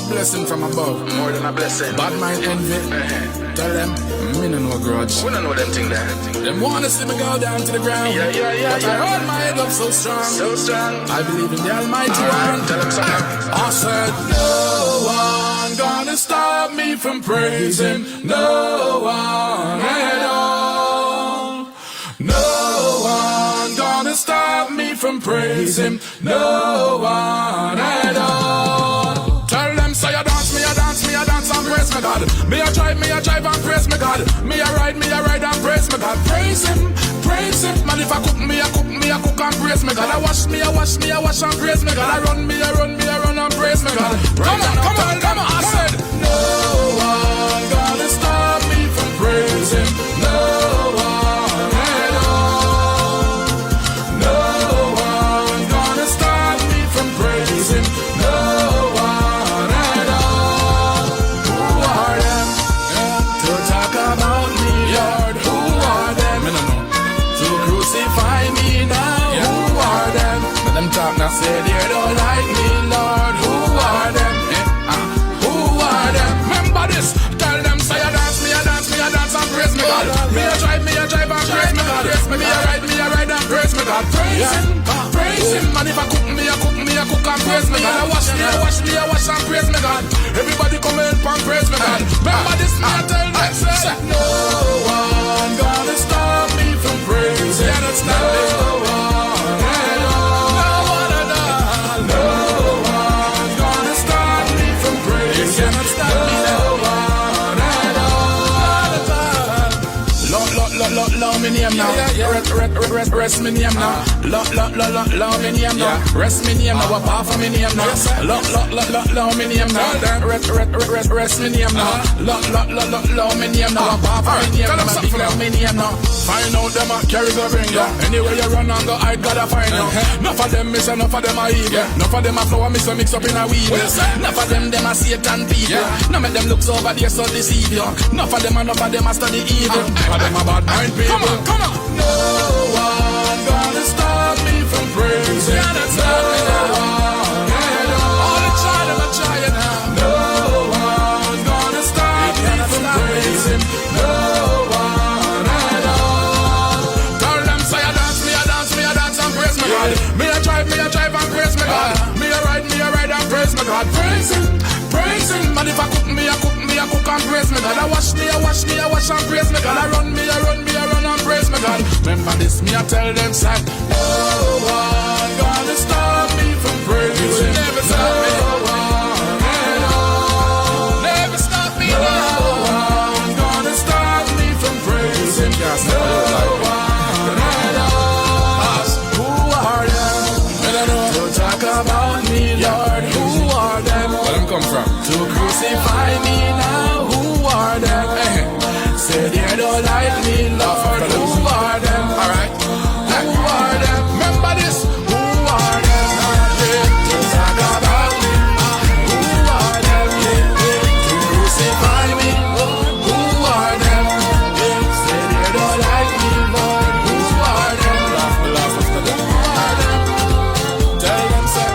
a blessing from above. More than a blessing. Bad mind envy. Tell them, me no know grudge. We don't know them thing there. Them wanna see me go down to the ground. Yeah. But I hold my head up so strong. So strong. I believe in the Almighty One. Tell them something. I said, no one gonna stop me from praising. No one at all. No one gonna stop me from praising. No one at all. Tell them, say I dance, me I dance, me I dance and praise me God. Me I drive and praise me God. Me I ride and praise me God. Praise him. Man, if I cook, me I cook and praise me God. I wash and praise me God. I run and praise me God. Come on. I said, no one gonna stop me from praising. No one at all. No one gonna stop me from praising. No one at all. Who are them to talk about me, Lord? Who are them to crucify me now? Who are them? Let them talk now, say they don't like me, Lord. Who are them? Who are them? Remember this. Tell them, say I dance and praise me God. Me I drive and praise me God. Me I ride and praise me God. Praise him. And if I cook, me I cook and praise me God. I wash and praise me God. Everybody come help and praise me God. Remember this, me I tell them, say no one gonna stop me from praising. No one at all. No one gonna stop me from praising. No one at all. Love me name now. Rest me name now. Love me name now. Rest me name now. Apart from me name now. Love me name now. Rest me name now. Love me name now. Apart from me name now. Love me name now. Find out them a carry go bring ya. Anywhere you run and go, I gotta find you. Enough of them miss, enough of them are evil. Enough of them a flower mix up in a weed. Enough of them a Satan people. Now make them look over there so deceive you. Enough of them a study evil. Enough of them a bad mind people. Come on. No one gonna stop me from praising. No one at all. All the child are trying now. No one gonna stop me from praising. No one at all. Tell them, say I dance and praise me God. Me I drive and praise me God. Me I ride and praise me God. Praise him. And if I cook, me I cook and praise me God. I wash and praise me God. I run and praise me God. Remember this, me I tell them, say no one gonna stop me from praising. You will never stop me. No one at all. Never stop me. No one gonna stop me from praising. No one at all. Who are them to talk about me, Lord? Who are them? Where them come from? To crucify me now. Who are them? Say they don't like me, Lord. Who are them? Alright. Who are them? Remember this. Who are them? To talk about me. Who are them? To crucify me. Who are them? Say they don't like me, Lord. Who are them? Laugh after them. Who are them? Tell them, say.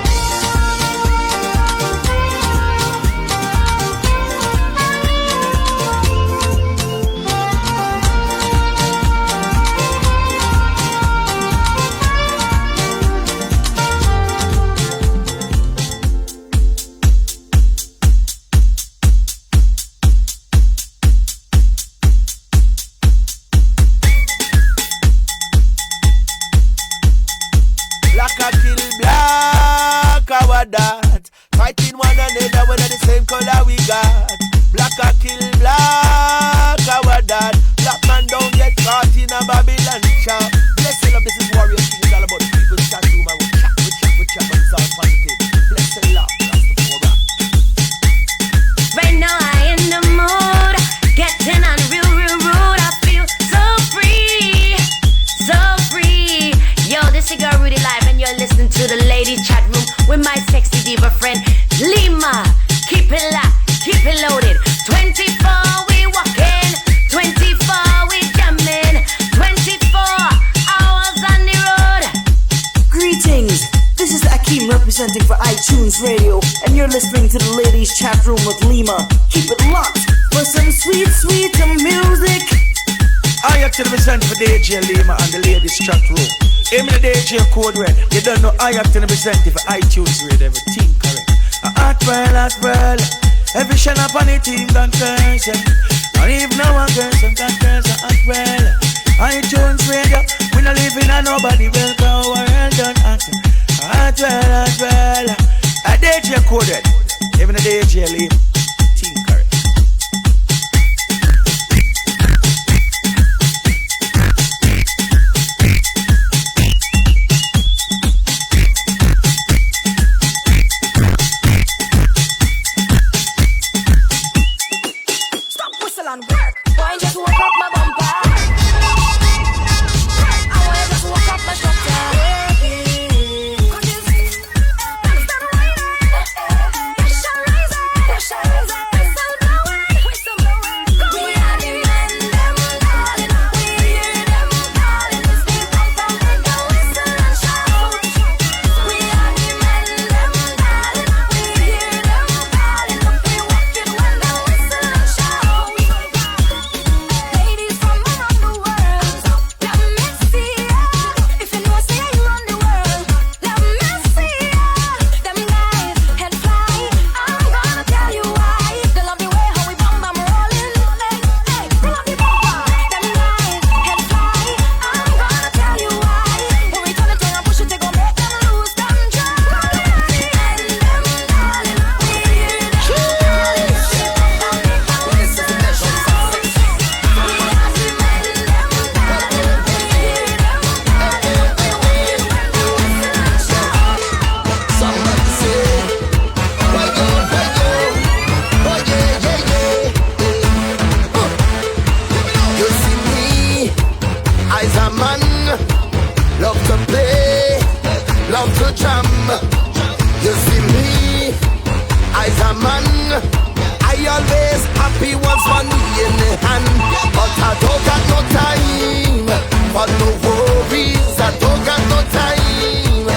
Black a kill black, our that. Fighting one another when the same color we got. Black a kill black, our that. Black man don't get caught in a Babylon trap. Blessed love, this is Warrior King. It's all about the people's chat room. I will chat, but it's all positive. Blessed love, that's the program. Right now I in the mood, getting on real rude. I feel so free. Yo, this is your Rudy Live and you're listening to the ladies chat room with my sexy diva friend Lima. Keep it locked, keep it loaded. 24 we walking, 24 we jamming, 24 hours on the road. Greetings, this is Akeem representing for iTunes Radio, and and you're listening to the ladies chat room with Lima. Keep it locked for some sweet, sweet music. I actually present for DJ Lima and the ladies chat room. Aim the DJ code red. You don't know I actually present for iTunes read everything correct. Hot well. Every shine up on the team done curse. And if no one curse, some can curse hot well. iTunes radio, we not living on nobody will go world done hot well. A DJ code red. Even the DJ Lima. Team correct. Boy, just woke up my bumper. I wanna just woke up my structure. We are the men, them darling. We hear them calling. It's the bumper with the whistle and shout. We are the men, them darling. We hear them calling. We walk it when the whistle and shout. Ladies from around the world, let me see ya. If you know, say you run the world, let me see ya. Them guys head fly, I'm gonna tell you why. They love the way how we bum bum rolling. Hey, roll up the bumper. Them guys head fly, I'm gonna tell you why. When we turn the thing and push it, they gon' make them lose control. And them darling, we hear them calling. This is the mission. Somebody say, why yo, oh yeah. You see me, I's a man, love to play, love to jam. You see me, I's a man, I always happy once money in the hand, but I don't got no time for no worries. I don't got no time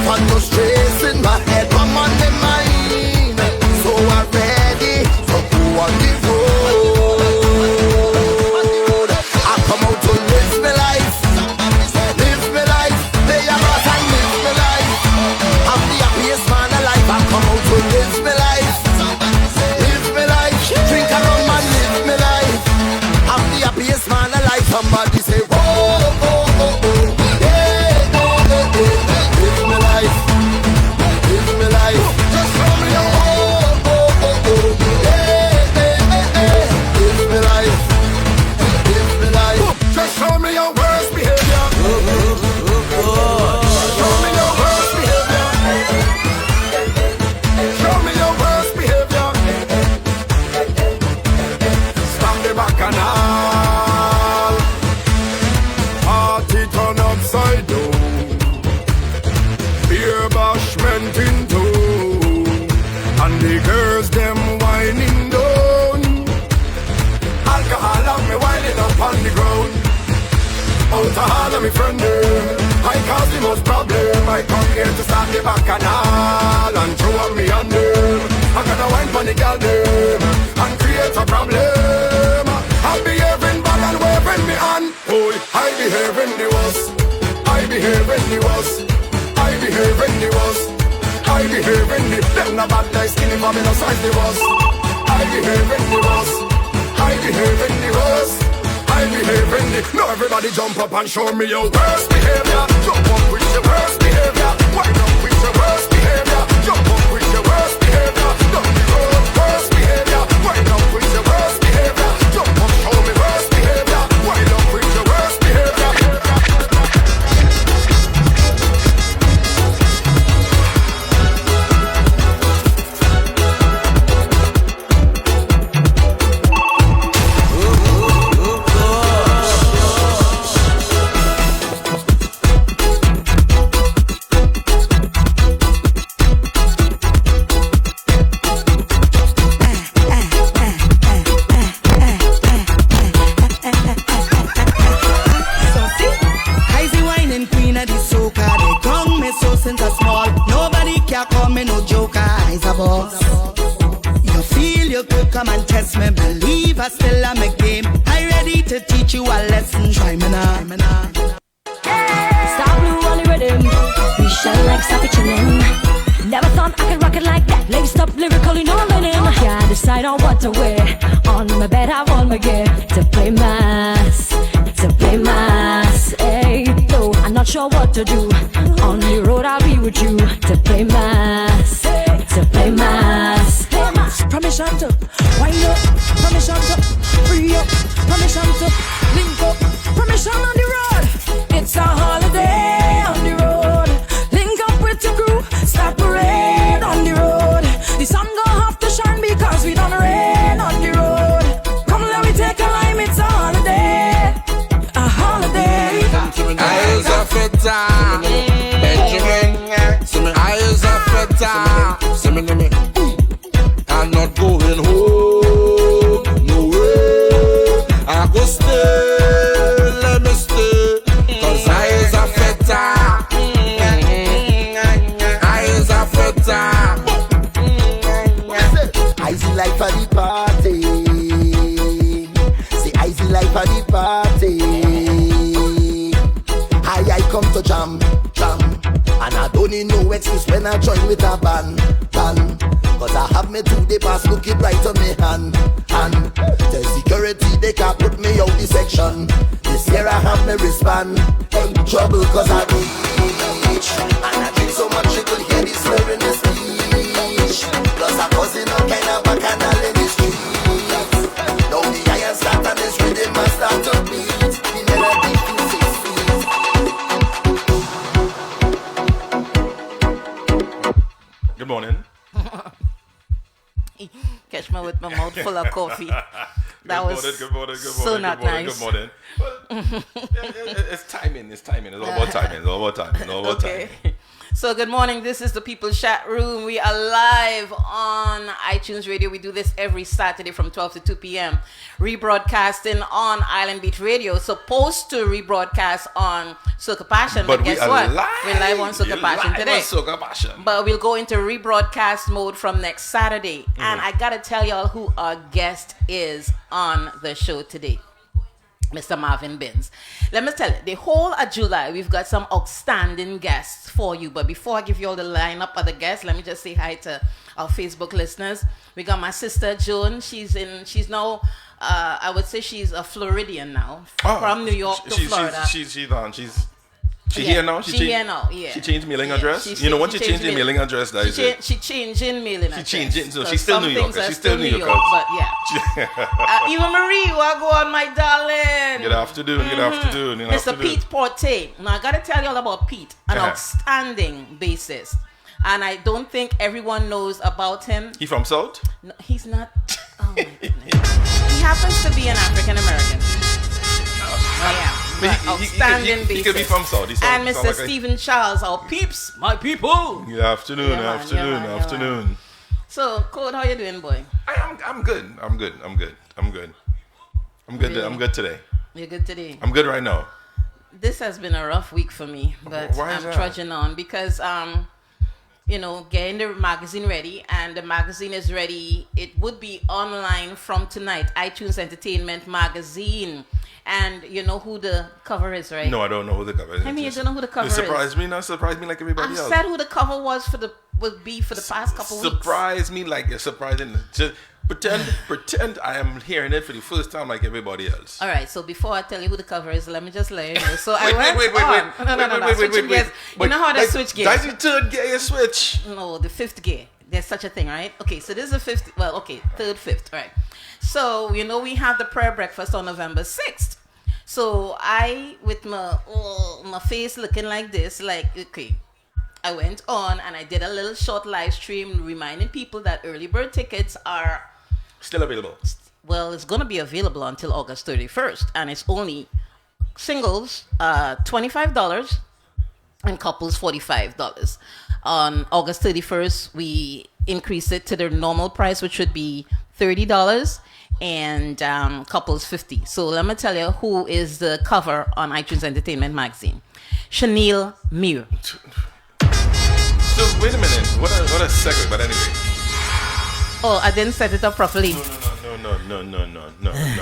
for no stress in my head. I'm on the mind, so I'm ready to go on the road. I come out to live my life, They are not I live my life. I'm the happiest man alive. I come out to live my life, drink a rum and live my life. I'm the happiest man alive. Somebody say, whoa, yeah, live my life, just show me your yeah, live my life, just show me your worst behavior. Show me your worst behavior. Show me your worst behavior. Stop the bacchanal. Party turn upside down. Beer bashment in town. And the girls them whining down. Alcohol and me whining up on the ground. Out of all of me friend them, I cause the most problem. I come here to start the bacchanal and throw up me on them. I gotta wine for the girl them and create a problem. I'm behaving bad and waving me on. Oh, I behaving the worst. I behaving the worst. I behaving the worst. I behaving the them no bad like skinny for me no size the worst. I behaving the worst. I behaving the worst. I behaving the. Now everybody jump up and show me your worst behavior. Jump up with your worst behavior. Wind up with your worst behavior. Jump up with your worst behavior. Down the road, worst behavior. Wind up with your worst behavior. Jump up, show me worst behavior. Wind up with your worst behavior. since I small. Nobody can call me no joker, I's a boss. come and test me. Believe I still am a game. I ready to teach you a lesson. Try me now. Star blue on the rhythm. We shine like sappy chillin'. Never thought I could rock it like that. Laced up lyrically, no linen. Can't decide on what to wear. On my bed, I want my gear to play mass. To play mass. Hey, though I'm not sure what to do. On the road, I'll be with you to play mass. To play mass. Permission to wind up. Permission to free up. Permission to link up. Permission on the road. It's a holiday on the road. Link up with the crew. Start parade on the road. The sun gon' have to shine because we done rain on the road. Come let me take a lime. It's a holiday. A holiday. Eyes are feta, Benjamin. Eyes are feta. I'm not going home, no way. I go stay, let me stay. Cause eyes are feta. Eyes are feta. Icy life for the party. Say icy life for the party. I come to jam. And I don't need no excuse when I join with a band. Cause I have me 2 day pass, look it right on me hand. The security, they can't put me out the section. This year I have me respond. Hey, trouble cause I do reach. And I drink so much you could hear the slur in the speech. Plus I'm causing all kind of bacchanal in the streets. Now the iron start and this rhythm must start to beat. The melody feels so sweet. Good morning. Catch me with my mouth full of coffee. That was Good morning. so not nice. Good morning. Well, it's timing. It's all about timing. Okay. So good morning. This is the People's Chat Room. We are live on iTunes Radio. We do this every Saturday from 12 to 2 p.m. Rebroadcasting on Island Beach Radio. Supposed to rebroadcast on Soca Passion, but guess what? We're live on Soca Passion today. But we'll go into rebroadcast mode from next Saturday. Mm-hmm. And I gotta tell y'all who our guest is on the show today. Mr. Marvin BINNS. Let me tell you, the whole of July, we've got some outstanding guests for you. But before I give you all the lineup of the guests, let me just say hi to our Facebook listeners. We got my sister Joan. She's now, I would say she's a Floridian now, from New York to Florida. She here now? She here now, yeah. She changed mailing address? Once you change the mailing address, that is it. She changed in mailing address. She changed it, so she's still New York. She's still New York. But yeah. Eva Marie, what go on, my darling? Good afternoon. Mr. Pete Porte. Now, I got to tell you all about Pete, an outstanding bassist. And I don't think everyone knows about him. He from South? No, he's not. Oh, my goodness. He happens to be an African-American. Yeah. Outstanding bassist. He could be from South. And Mr. Stephen Charles, our peeps, my people. Good afternoon. Afternoon. So, Code, how you doing, boy? I'm good. I'm good today. You're good today? I'm good right now. This has been a rough week for me, but I'm trudging on because, getting the magazine ready, and the magazine is ready. It would be online from tonight, iTunes Entertainment Magazine. And you know who the cover is, right? No, I don't know who the cover is. I mean, you don't know who the cover is. Surprise me like everybody else. I said who the cover would be for the past couple weeks. Surprise me like you're surprising. Just pretend I am hearing it for the first time like everybody else. All right, so before I tell you who the cover is, let me just let you know. So wait. You know how they switch gears? That's the third gear you switch. No, the fifth gear. There's such a thing, right? Okay, so this is the fifth. Well, okay, third, fifth, right? So, we have the prayer breakfast on November 6th. So, I, with my face looking like this, okay, I went on and I did a little short live stream reminding people that early bird tickets are still available. Well, it's going to be available until August 31st. And it's only singles, $25, and couples, $45. On August 31st, we increased it to their normal price, which would be $30, and couples $50. So let me tell you who is the cover on iTunes Entertainment Magazine. Chanel Mir. So wait a minute. What a segue, but anyway. Oh, I didn't set it up properly. No.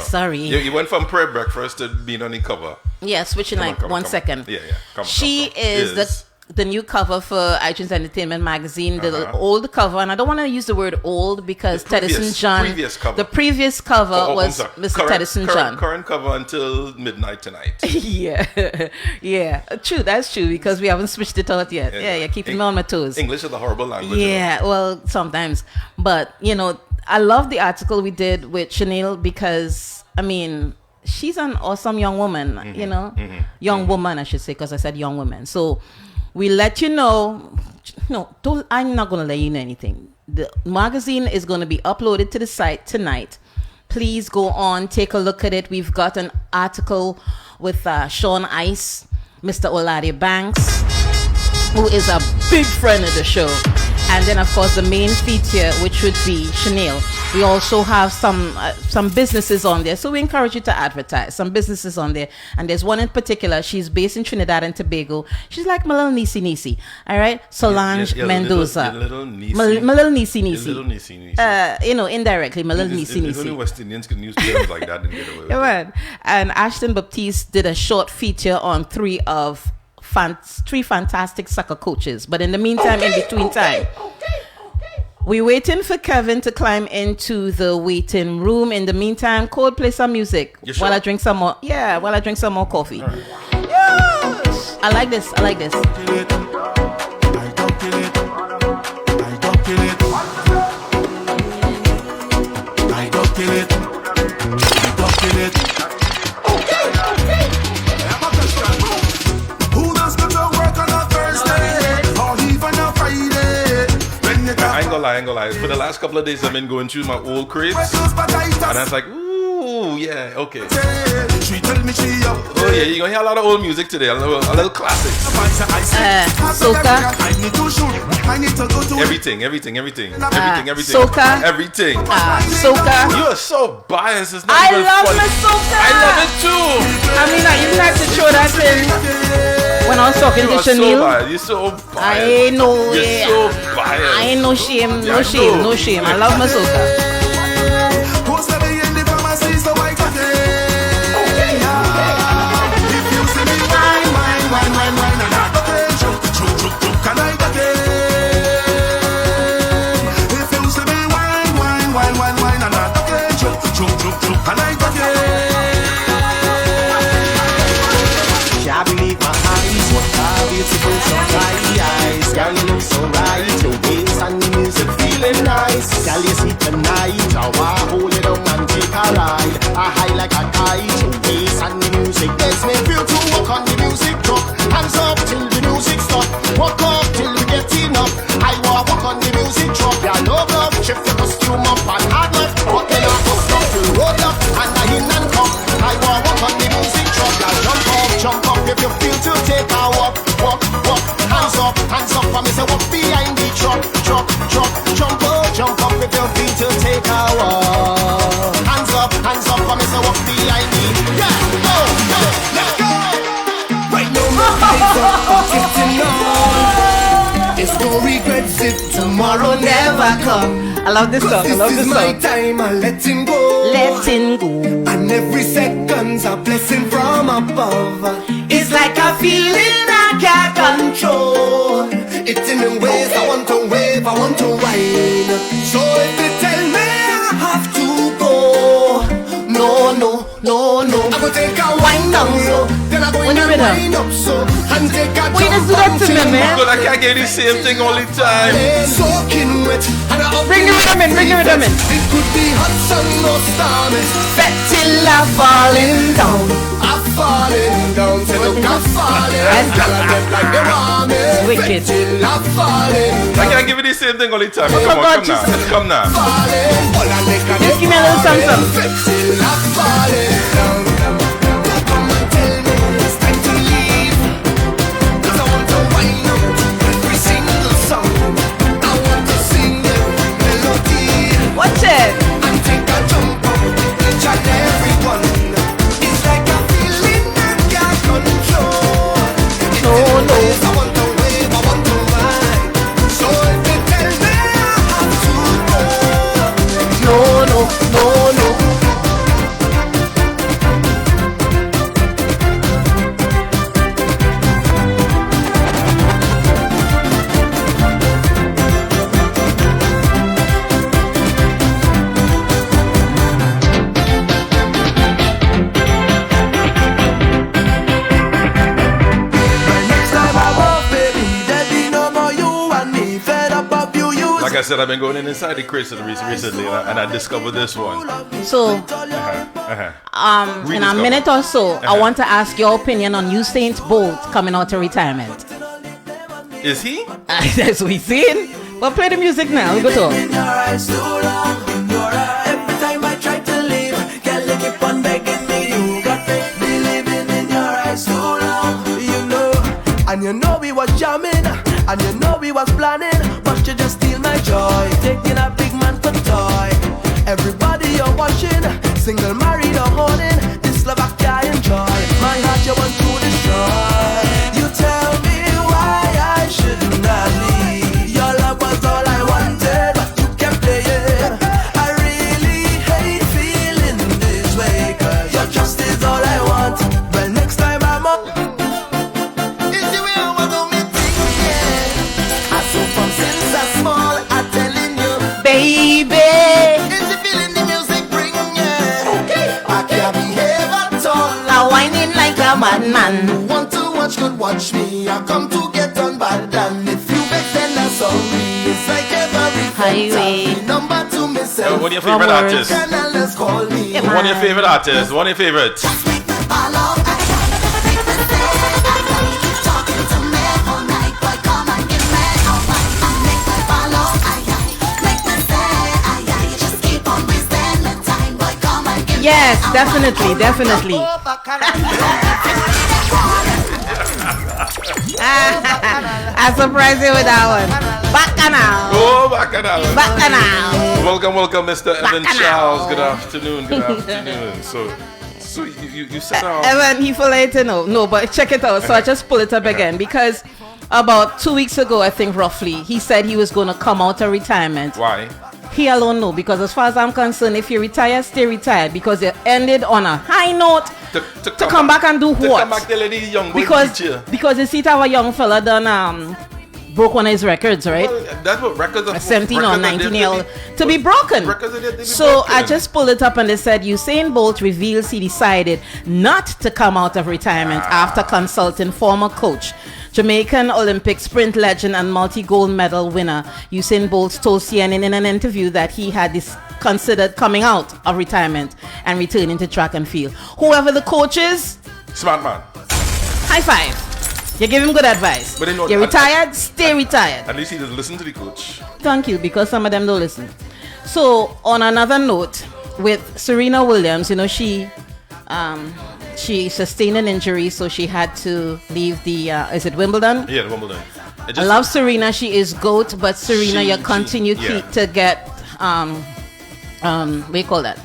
Sorry. You went from prayer breakfast to being on the cover. Yeah, switching Come on, 1 second. Yeah. She is the new cover for iTunes Entertainment Magazine, the old cover, and I don't want to use the word old because Teddyson John. The previous cover was Mr. Teddyson John. Current cover until midnight tonight. yeah. True, that's true because we haven't switched it out yet. Yeah, keeping me on my toes. English is a horrible language. Yeah, well, sometimes. But, I love the article we did with Chanel because, I mean, she's an awesome young woman, young woman, I should say, because I said young woman. So we let you know. No, I'm not going to let you know anything. The magazine is going to be uploaded to the site tonight. Please go on, take a look at it. We've got an article with Sean Ice, Mr. Olade Banks, who is a big friend of the show. And then, of course, the main feature, which would be Chanel. We also have some businesses on there. So we encourage you to advertise. Some businesses on there. And there's one in particular. She's based in Trinidad and Tobago. She's like my little Nisi. All right? Solange Mendoza. My little Nisi. My little Nisi. Little Nisi. Indirectly, my little Nisi. Only West Indians can use terms like that and get away with it. Right. And Ashton Baptiste did a short feature on three fantastic soccer coaches. But in the meantime, in between time, we're waiting for Kevin to climb into the waiting room. In the meantime, Cole, play some music while I drink some more. Yeah, while I drink some more coffee. Right. Yes! I like this. I don't kill it. I ain't gonna lie. For the last couple of days, I've been going through my old crates, and I was like, ooh, yeah, okay. Oh yeah, you're gonna hear a lot of old music today, a little classics. Soca. Everything. Soca. Everything. Soca. You are so biased. It's not I even love funny. my soca. I love it too. I mean, you didn't have to throw that in when I was talking to Chanel. You're so biased. I know. You're so biased. I ain't no shame. No shame. I love my soca. Beautiful sunrise, girl you look so right. Your waist and the music feeling nice. Girl you see tonight, I wanna hold it up and take a ride. A high like a kite. Your waist and the music makes me feel to walk on the music truck. Hands up till the music stop. Walk up till we get enough. I wanna walk on the music truck. Yeah, no glove, shift your costume up and hard left. Walk in our bus stop, you roll up and I in and come. I wanna walk on the music truck. Yeah, jump up if you feel to take a walk. Walk, hands up, for me say walk behind the truck, jump up with your feet to take a walk. Hands up, for me say walk behind the, let's go. Right now my eyes up, getting on. There's no regrets if tomorrow never come. I love this song. This is my time, I'm letting go. And every second's a blessing from above. It's like a feeling I can't control. It's in the ways I want to wave, I want to whine. So if you tell me I have to go, no, I'm gonna take a wine down so. Then I'm going to wind up so. And take a jump down to me, man. But I can't get the same thing all the time. Soaking wet. Bring the rhythm in. It could be hot sun or stormy. Bet till I'm falling down. I'm falling down. Say look, I'm falling. Like they want me. Wicked. Till I'm falling down. I can't give you the same thing all the time. Come now. Just give me a little something. Till I'm falling down. Don't come and tell me it's time to leave. 'Cause I want to wind up every single song. I want to sing the melody. Watch it. And take a jump up each and every one. It's like a feeling I can't control. No. I want to wave, I want to ride. So if you tell me I have to go, No. I said, I've been going inside the crates recently, and I discovered this one. So, in a minute or so, I want to ask your opinion on Usain Bolt coming out of retirement. Is he? That's what he's saying. But play the music now. We go to. Every time I try to leave, girl, you keep on begging me. You got me believing in your eyes too long. You know, and you know we was jamming, and you know we was planning, but you just steal my joy, taking a big man for toy. Everybody you're watching, single, married or holding, this love I enjoy. My heart you want to destroy. You tell me why I should not leave. Your love was all I wanted, but you kept playing. I really hate feeling this way, cause your trust is all I want. Well, next time I'm up, It's the way I want to meet you, yeah. I saw from since I'm small, I'm telling you, Baby. it's the feeling the music bring, yeah. Okay, I can't behave at all. Now whining like a madman. Want to watch, could watch me. I come to get on bad, and if you vex, then that's on me. It's like every Highway. friend number to myself. One of your favorite artists. Channel, let's call me. Yeah, One of your favorite artists. One of your favorites. Yes, definitely, definitely. I surprised you with that one. Bacchanal. Oh, Bacchanal. Bacchanal. Welcome, Mr. Evan Bacchanal. Charles. Good afternoon. So you said Evan, he for later, no, but check it out. So I just pull it up again because about 2 weeks ago, I think roughly, he said he was going to come out of retirement. why? He alone know, because as far as I'm concerned, if you retire, stay retired, because you ended on a high note to come back and do To what? come back to lady young boy because teacher. you see that our young fella done broke one of his records, right? Well, that's what records are. 17 or records are 19 there year to be broken. Records are there to be So I broken. just pulled it up and they said Usain Bolt reveals he decided not to come out of retirement after consulting former coach. Jamaican Olympic sprint legend and multi-gold medal winner Usain Bolt told CNN in an interview that he had considered coming out of retirement and returning to track and field. Whoever the coach is, Smart man. high five. You give him good advice. But they know- You're retired, stay retired. At least he doesn't listen to the coach. Thank you, because some of them don't listen. So, on another note, with Serena Williams, you know, she sustained an injury, so she had to leave the, is it Wimbledon? Yeah, Wimbledon. I love Serena. She is GOAT, but Serena, you continue to get, what do you call that?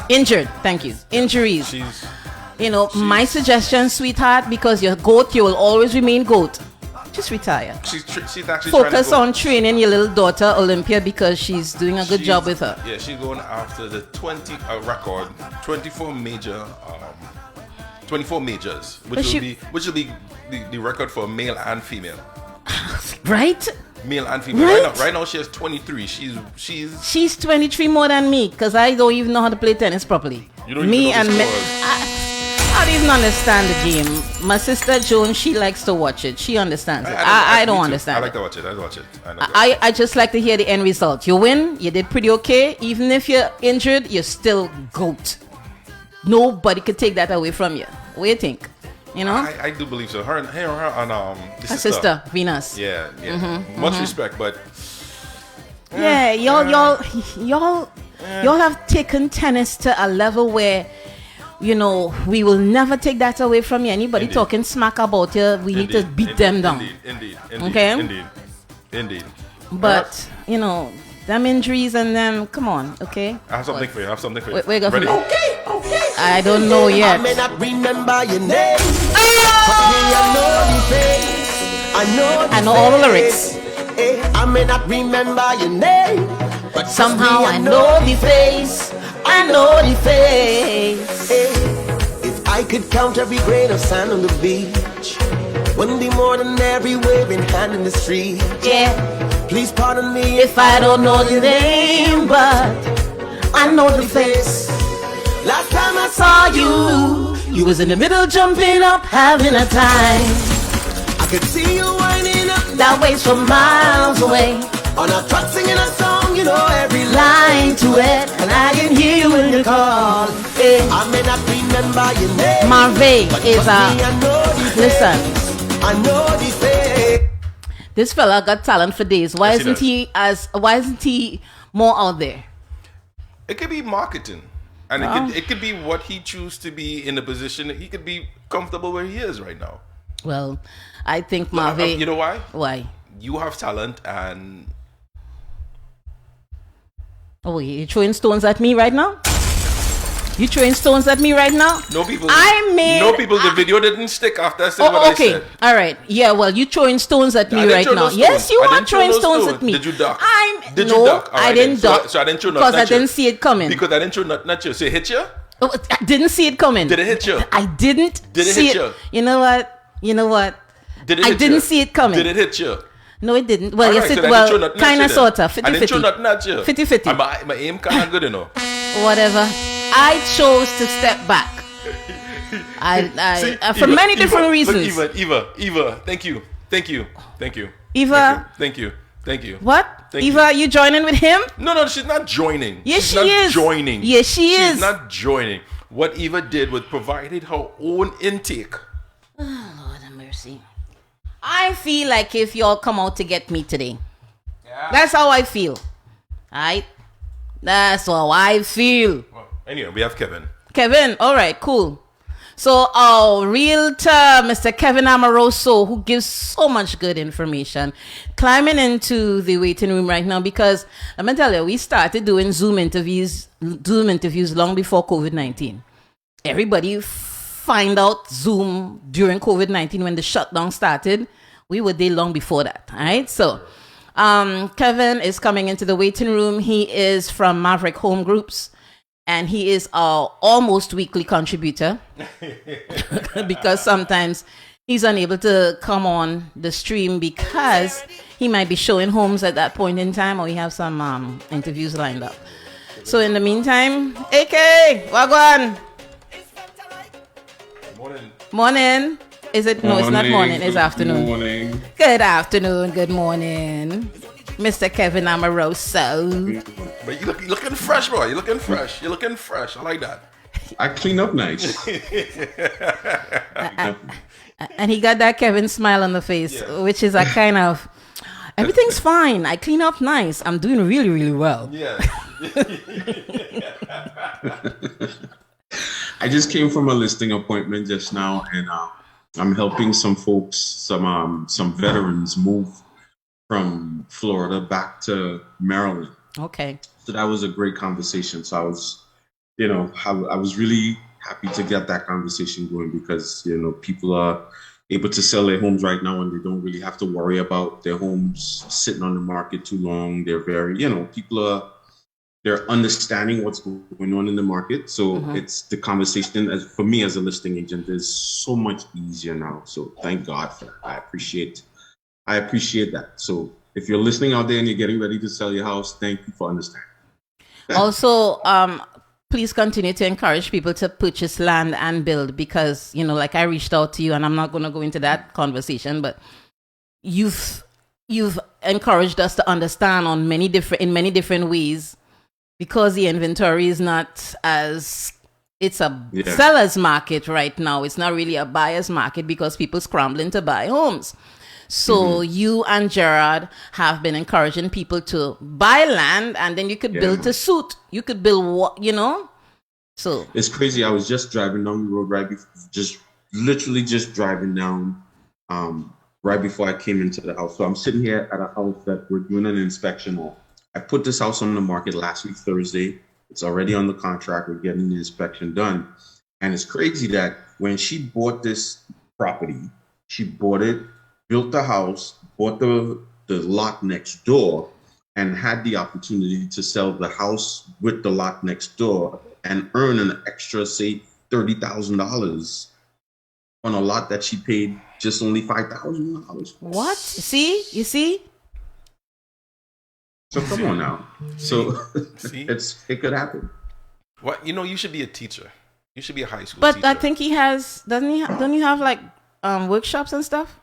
Injured, thank you. Injuries. My suggestion, sweetheart, because you're GOAT, you will always remain GOAT. Just retire. She's actually Focus trying to on training your little daughter Olympia, because she's doing a good job with her. Yeah, she's going after the 24 majors, which will be the record for male and female. Right? Male and female. Right now she has 23. She's 23 more than me, because I don't even know how to play tennis properly. You don't even know the scores. I don't even understand the game. My sister Joan, she likes to watch it. She understands it. I don't understand. I like to watch it. I just like to hear the end result. You win, you did pretty okay. Even if you're injured, you're still GOAT. Nobody could take that away from you. What do you think? You know? I do believe so. Her and her sister Venus. Yeah. Much respect, but yeah, y'all have taken tennis to a level where, you know, we will never take that away from you. Anybody talking smack about you, we need to beat them down. Indeed. Okay? But, you know, them injuries and them, come on, okay? I have something for you. Wait, go Ready? Okay. I don't know yet. I may not remember your name, but me, I know the face. I know all the lyrics. I may not remember your name, but somehow I know the face. I know the face. If I could count every grain of sand on the beach, wouldn't be more than every waving hand in the street. Yeah. Please pardon me if I don't know the name, but I know the face. Last time I saw you was in the middle jumping up, having a time. I could see you winding up that waist from miles away. On a track singing a song, you know every line to it, and I can hear you when you call. Hey, I may not remember your name. Marvin is listen. I know this day. This fella got talent for days. Why isn't he more out there? It could be marketing. And it could be what he chooses to be in the position. He could be comfortable where he is right now. Well, I think Marvin. You know why? Why? You have talent and... Oh, you throwing stones at me right now? You throwing stones at me right now? No people. The video didn't stick after I said what I said. All right. Yeah. Well, you throwing stones at me right now. Yes, you are throwing stones at me. Did you duck? Did you duck? I didn't duck. So I didn't throw nothing because I didn't see it coming. Because I didn't throw nothing at you. So it hit you? Oh, I didn't see it coming. Did it hit you? I didn't. Did it see hit you? You know what? Did it hit I didn't see it coming. Did it hit you? No, it didn't. Well, yes, so it well, kind of, sort of. 50-50. I didn't throw nothing at you. 50-50. My aim kind of good, you know. Whatever. I chose to step back. For many different reasons. Look, Eva, thank you. Eva, thank you. What? Eva, you joining with him? No, she's not joining. Yes, she is joining. Yes, she is. She's not joining. What Eva did was provided her own intake. Oh, Lord have mercy. I feel like if y'all come out to get me today. Yeah. That's how I feel. Alright? That's how I feel. Well, anyway, we have Kevin. Kevin, alright, cool. So our realtor, Mr. Kevin Amoroso, who gives so much good information, climbing into the waiting room right now because let me tell you, we started doing Zoom interviews long before COVID-19. Everybody find out Zoom during COVID-19 when the shutdown started. We were there long before that. All right. So Kevin is coming into the waiting room. He is from Maverick Home Groups and he is our almost weekly contributor because sometimes he's unable to come on the stream because he might be showing homes at that point in time or we have some interviews lined up. So in the meantime, AK, wagwan. Morning. Is it? No, it's not morning. It's afternoon. Morning. Good afternoon. Good morning, Mr. Kevin Amoroso. But you're looking fresh, boy. You're looking fresh. I like that. I clean up nice. And he got that Kevin smile on the face, which is a kind of everything's fine. I clean up nice. I'm doing really, really well. Yeah. I just came from a listing appointment just now, and I'm helping some folks, some veterans move from Florida back to Maryland. Okay. So that was a great conversation. So I was, I was really happy to get that conversation going because, people are able to sell their homes right now and they don't really have to worry about their homes sitting on the market too long. They're very, they're understanding what's going on in the market. So it's the conversation for me as a listing agent is so much easier now. So thank God for that. I appreciate that. So if you're listening out there and you're getting ready to sell your house, thank you for understanding. Also, please continue to encourage people to purchase land and build because, like I reached out to you and I'm not going to go into that conversation, but you've encouraged us to understand in many different ways. Because the inventory is not it's a seller's market right now. It's not really a buyer's market because people scrambling to buy homes. So you and Gerard have been encouraging people to buy land and then you could build to suit. You could build what, So it's crazy. I was just driving down the road literally just driving down right before I came into the house. So I'm sitting here at a house that we're doing an inspection on. I put this house on the market last week, Thursday. It's already on the contract. We're getting the inspection done. And it's crazy that when she bought this property, she bought it, built the house, bought the lot next door, and had the opportunity to sell the house with the lot next door and earn an extra, say, $30,000 on a lot that she paid just only $5,000. What? You see? So come on now. So it could happen. What you should be a teacher. You should be a high school teacher. But I think he has. Don't you have like workshops and stuff?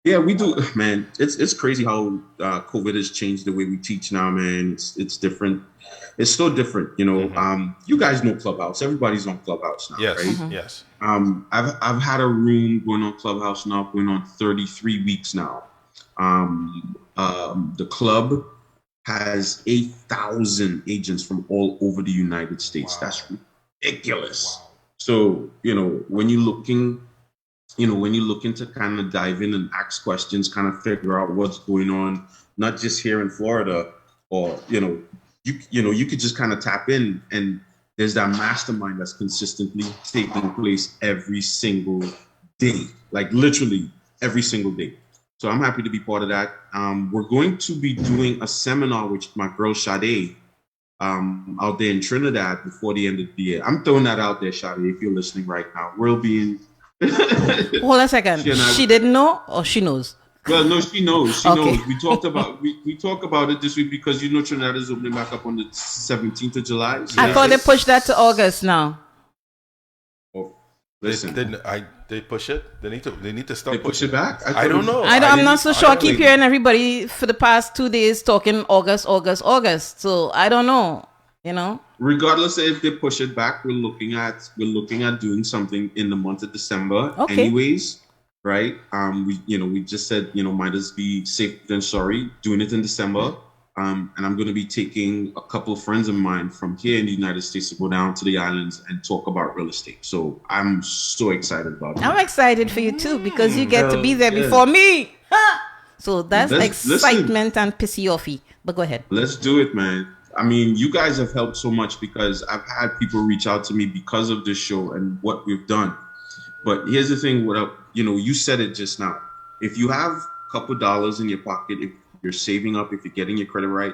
Yeah, we do, man. It's crazy how COVID has changed the way we teach now, man. It's different. It's so different, you know. You guys know Clubhouse. Everybody's on Clubhouse now, Yes, right? yes. I've had a room going on Clubhouse now, going on 33 weeks now. The club has 8,000 agents from all over the United States. Wow. That's ridiculous. Wow. So, when you're looking to kind of dive in and ask questions, kind of figure out what's going on, not just here in Florida, or, you could just kind of tap in, and there's that mastermind that's consistently taking place every single day, like literally every single day. So I'm happy to be part of that. We're going to be doing a seminar with my girl Sade out there in Trinidad before the end of the year. I'm throwing that out there, Sade, if you're listening right now. We'll be in. Hold on a second. She didn't know, or she knows? Well, no, she knows. She Okay. knows. We talked about it this week because Trinidad is opening back up on the 17th of July. So I thought they pushed that to August now. Oh, listen, They push it. They need to stop. They push it back. I don't know. I'm not so sure. I keep hearing everybody for the past 2 days talking August. So I don't know. Regardless of if they push it back, we're looking at doing something in the month of December, anyways, right? We just said might as be safe than sorry, doing it in December. And I'm going to be taking a couple of friends of mine from here in the United States to go down to the islands and talk about real estate. So I'm so excited about it. I'm excited for you too, because you get to be there before me. So that's excitement and pissy offy. But go ahead. Let's do it, man. I mean, you guys have helped so much because I've had people reach out to me because of this show and what we've done. But here's the thing, you said it just now. If you have a couple dollars in your pocket, if you're saving up, if you're getting your credit right,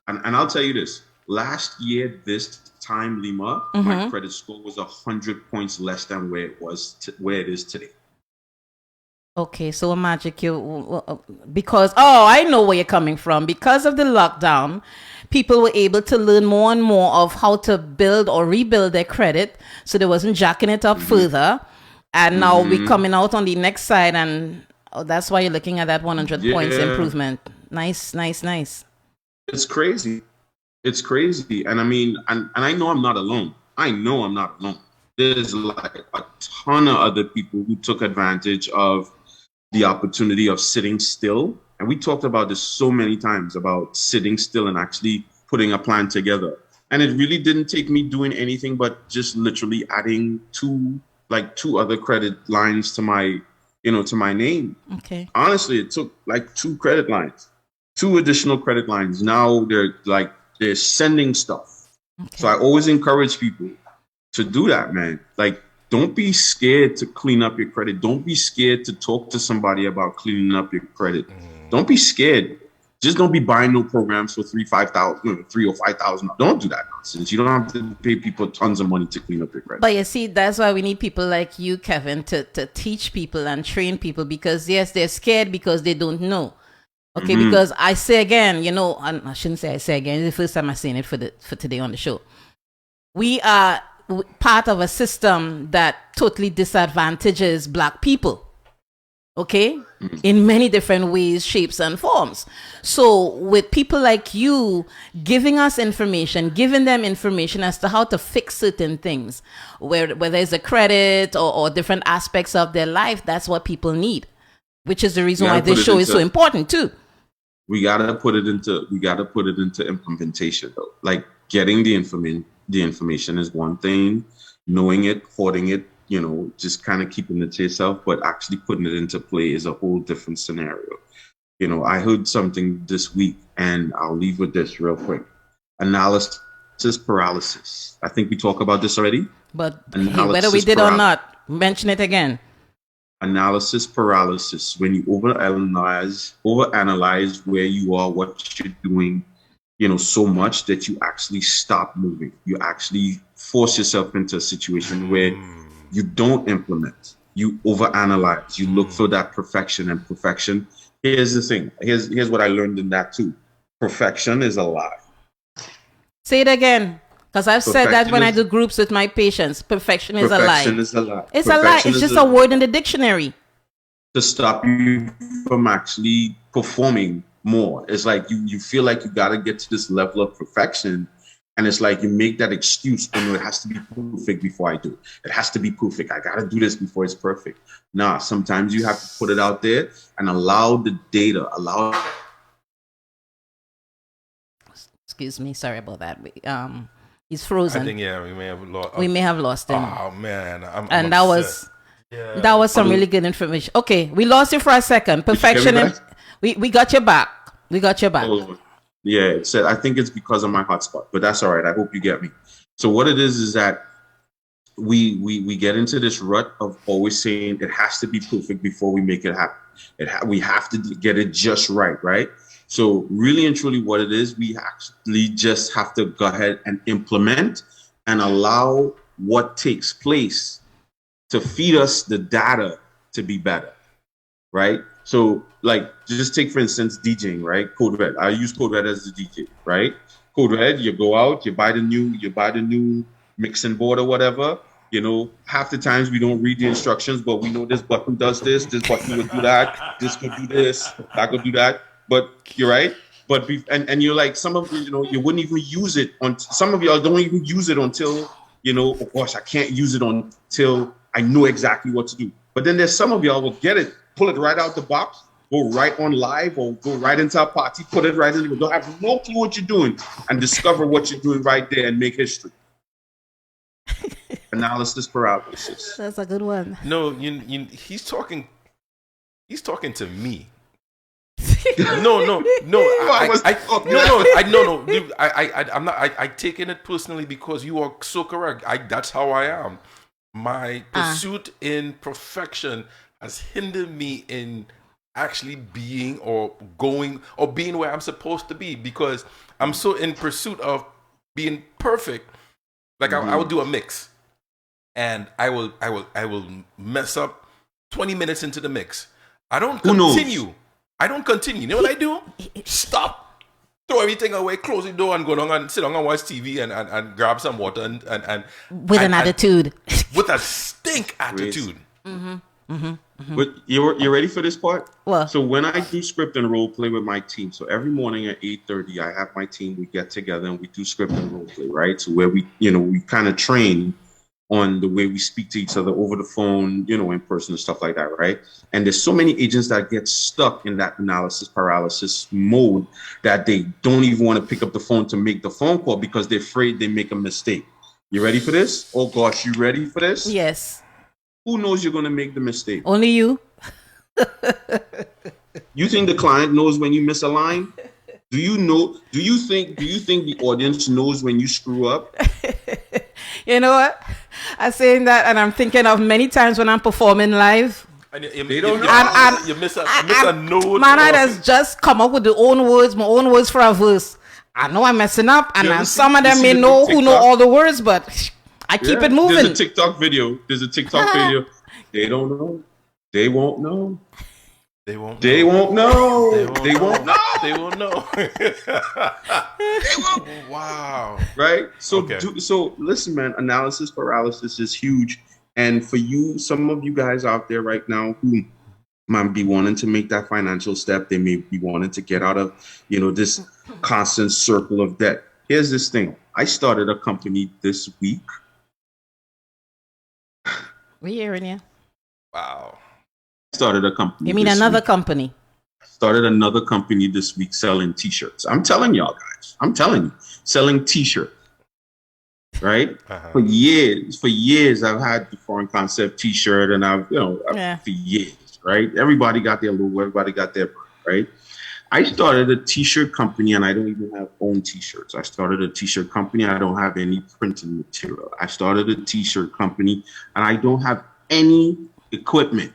and I'll tell you this, last year, this time, Lima, my credit score was 100 points less than where it is today. Okay, so magic because I know where you're coming from. Because of the lockdown, people were able to learn more and more of how to build or rebuild their credit, so they wasn't jacking it up further. And now we're coming out on the next side, and that's why you're looking at that 100 points improvement. Nice. It's crazy. And I mean, and I know I'm not alone. There's like a ton of other people who took advantage of the opportunity of sitting still. And we talked about this so many times, about sitting still and actually putting a plan together. And it really didn't take me doing anything but just literally adding two other credit lines to my name. Okay. Honestly, it took like 2 additional credit lines. Now they're sending stuff. Okay. So I always encourage people to do that, man. Like, don't be scared to clean up your credit. Don't be scared to talk to somebody about cleaning up your credit. Don't be scared. Just don't be buying no programs for $3,000 or $5,000. Don't do that nonsense. You don't have to pay people tons of money to clean up your credit. But you see, that's why we need people like you, Kevin, to teach people and train people, because yes, they're scared because they don't know. Okay, because I say again, and I shouldn't say I say again. It's the first time I'm saying it for today on the show. We are part of a system that totally disadvantages Black people. Okay, in many different ways, shapes, and forms. So with people like you giving us information, giving them information as to how to fix certain things, whether it's a credit or different aspects of their life, that's what people need, which is the reason why this show is so important too. We gotta put it into implementation though. Like, getting the information is one thing, knowing it, hoarding it, just kind of keeping it to yourself, but actually putting it into play is a whole different scenario. I heard something this week, and I'll leave with this real quick. Analysis paralysis. I think we talked about this already. But whether we did or not, mention it again. Analysis paralysis. When you overanalyze where you are, what you're doing, so much that you actually stop moving. You actually force yourself into a situation where you don't implement. You overanalyze. You look for that perfection, and perfection. Here's the thing. Here's what I learned in that too. Perfection is a lie. Say it again, because I've said that when I do groups with my patients. Perfection is a lie. Perfection is a lie. It's a lie. It's just a word in the dictionary. to stop you from actually performing more. It's like you feel like you got to get to this level of perfection. And it's like you make that excuse, oh no, it has to be perfect before I do it. It has to be perfect. I got to do this before it's perfect. Nah, sometimes you have to put it out there and allow the data, Excuse me, sorry about that. He's frozen. I think, yeah, we may have lost him. Oh, man. And that was some really good information. Okay, we lost you for a second. Perfection. We got you back. We got you back. Oh, yeah, it said, I think it's because of my hotspot, but that's all right. I hope you get me. So what it is that we get into this rut of always saying it has to be perfect before we make it happen. We have to get it just right, right? So really and truly what it is, we actually just have to go ahead and implement and allow what takes place to feed us the data to be better, right? So like, just take, for instance, DJing, right? Code Red. I use Code Red as the DJ, right? Code Red, you go out, you buy the new mixing board or whatever. You know, half the times we don't read the instructions, but we know this button does this button would do that, this could do this, that could do that. But you're right. But and you're like, some of you, you know, you wouldn't even use it on. Some of y'all don't even use it until, you know, oh gosh, I can't use it until I know exactly what to do. But then there's some of y'all will get it, pull it right out the box, go right on live or go right into a party, put it right in. Don't have no clue what you're doing and discover what you're doing right there and make history. Analysis paralysis. That's a good one. No, he's talking to me. No. I'm not. I taking it personally because you are so correct. That's how I am. My pursuit in perfection has hindered me in actually being or going or being where I'm supposed to be because I'm so in pursuit of being perfect. Like I will do a mix, and I will mess up 20 minutes into the mix. I don't continue. You know what I do? Stop. Throw everything away, close the door, and go down and sit down and watch TV and grab some water and with an attitude. With a stink attitude. But you ready for this part? Well, so when I do script and role play with my team, so every morning at 8:30, I have my team. We get together and we do script and role play, right? So where we kind of train on the way we speak to each other over the phone, you know, in person and stuff like that, right? And there's so many agents that get stuck in that analysis paralysis mode that they don't even want to pick up the phone to make the phone call because they're afraid they make a mistake. You ready for this? Oh gosh, you ready for this? Yes. Who knows you're going to make the mistake? Only you. You think the client knows when you miss a line? Do you think the audience knows when you screw up? You know what? I'm saying that, and I'm thinking of many times when I'm performing live. And they don't know. You miss a note. Man, I just come up with my own words for a verse. I know I'm messing up, and some of them may know who know all the words, but I keep it moving. There's a TikTok video. They don't know. They won't know. They won't know. Wow. Right? So so listen, man, analysis paralysis is huge. And for you, some of you guys out there right now who might be wanting to make that financial step, they may be wanting to get out of, you know, this constant circle of debt. Here's this thing. I started a company this week. We're hearing you. Wow. Started a company. You mean another company? Started another company this week selling T-shirts. I'm telling y'all guys. I'm telling you, selling T-shirts. Right? For years, I've had the foreign concept T-shirt, and for years, right? Everybody got their logo. Everybody got their brand, right? I started a T-shirt company, and I don't even have own T-shirts. I started a T-shirt company. I don't have any printing material. I started a T-shirt company, and I don't have any equipment.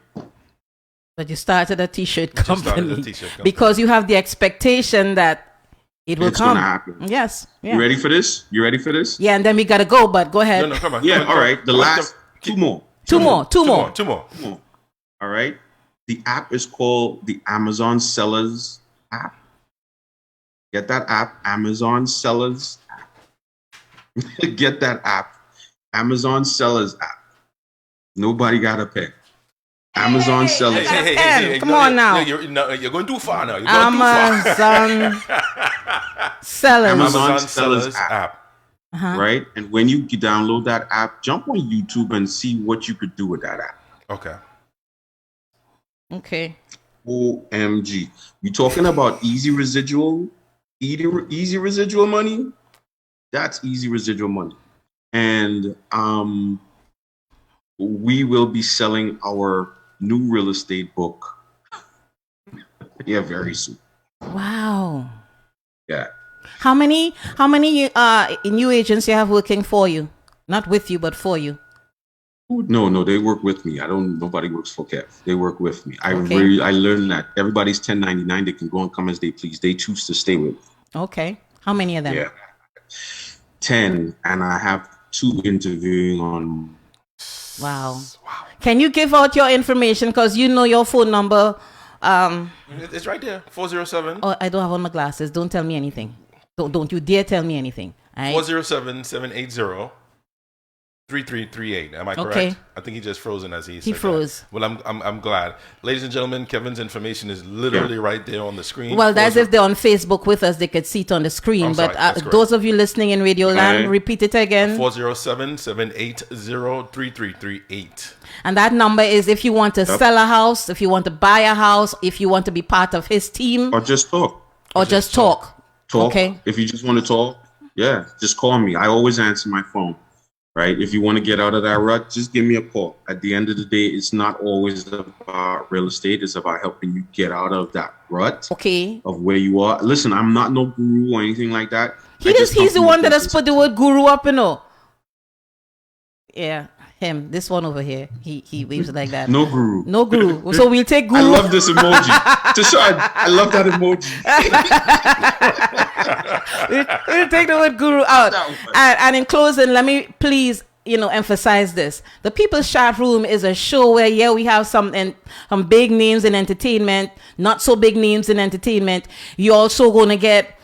But you started a T-shirt company because you have the expectation that it will come. Gonna happen. Yes. Yeah. You ready for this? Yeah, and then we gotta go. But go ahead. No, come on. Yeah, all right. The last two more. Two more. All right. The app is called the Amazon Sellers app. Get that app, Amazon Sellers app. Get that app, Amazon Sellers app. Nobody gotta pay. Amazon sellers. Hey, come on now. You're going too far now. You're going Amazon sellers. Amazon sellers app. Right? And when you download that app, jump on YouTube and see what you could do with that app. Okay. OMG. You talking about easy residual money? That's easy residual money. And we will be selling our new real estate book very soon. Wow. Yeah. How many new agents you have working for you? Not with you, but for you. No, they work with me. Nobody works for Kev. They work with me. I learned that everybody's 1099. They can go and come as they please. They choose to stay with me. Okay. How many of them? Yeah. 10, and I have 2 interviewing on. Wow. Can you give out your information, because you know your phone number? It's right there. 407. Oh, I don't have on my glasses. Don't tell me anything. Don't you dare tell me anything. 407-780-3338. Am I correct? Okay. I think he just frozen as he said. He froze. That. Well, I'm glad. Ladies and gentlemen, Kevin's information is literally right there on the screen. Well, that's if they're on Facebook with us, they could see it on the screen. But those of you listening in Radio Land, repeat it again. 407-780-3338. And that number is if you want to sell a house, if you want to buy a house, if you want to be part of his team. Or just talk. Or just talk. Talk. Okay. If you just want to talk, yeah, just call me. I always answer my phone. Right? If you want to get out of that rut, just give me a call. At the end of the day, it's not always about real estate. It's about helping you get out of that rut. Okay. Of where you are. Listen, I'm not no guru or anything like that. He's the one that has put the word guru up, you know. Yeah, him. This one over here. He waves like that. No guru. No guru. So we'll take guru. I love this emoji. I love that emoji. We'll take the word guru out. And in closing, let me please, emphasize this. The People's Chat Room is a show where, we have some big names in entertainment, not so big names in entertainment. You're also going to get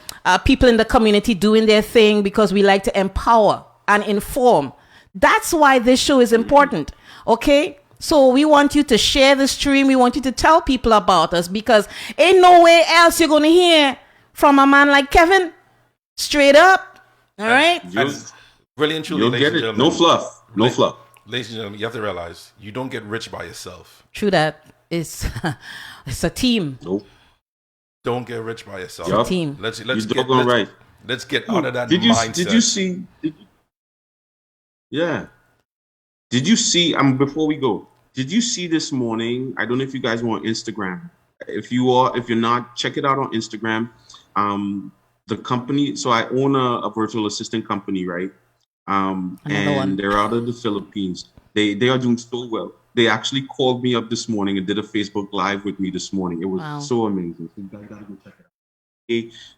people in the community doing their thing because we like to empower and inform. That's why this show is important. Okay? So we want you to share the stream. We want you to tell people about us because ain't no way else you're going to hear from a man like Kevin. Straight up. All right? Really and truly, you'll get it. No fluff. No fluff. Ladies and gentlemen, you have to realize you don't get rich by yourself. True that. It's a team. Nope. Don't get rich by yourself. It's a team. Let's get out of that mindset. Did you see? Yeah. Did you see? Before we go, did you see this morning? I don't know if you guys were on Instagram. If you're not, check it out on Instagram. The company. So I own a virtual assistant company, right? They're out of the Philippines. They are doing so well. They actually called me up this morning and did a Facebook Live with me this morning. It was so amazing. So you guys gotta go check it out.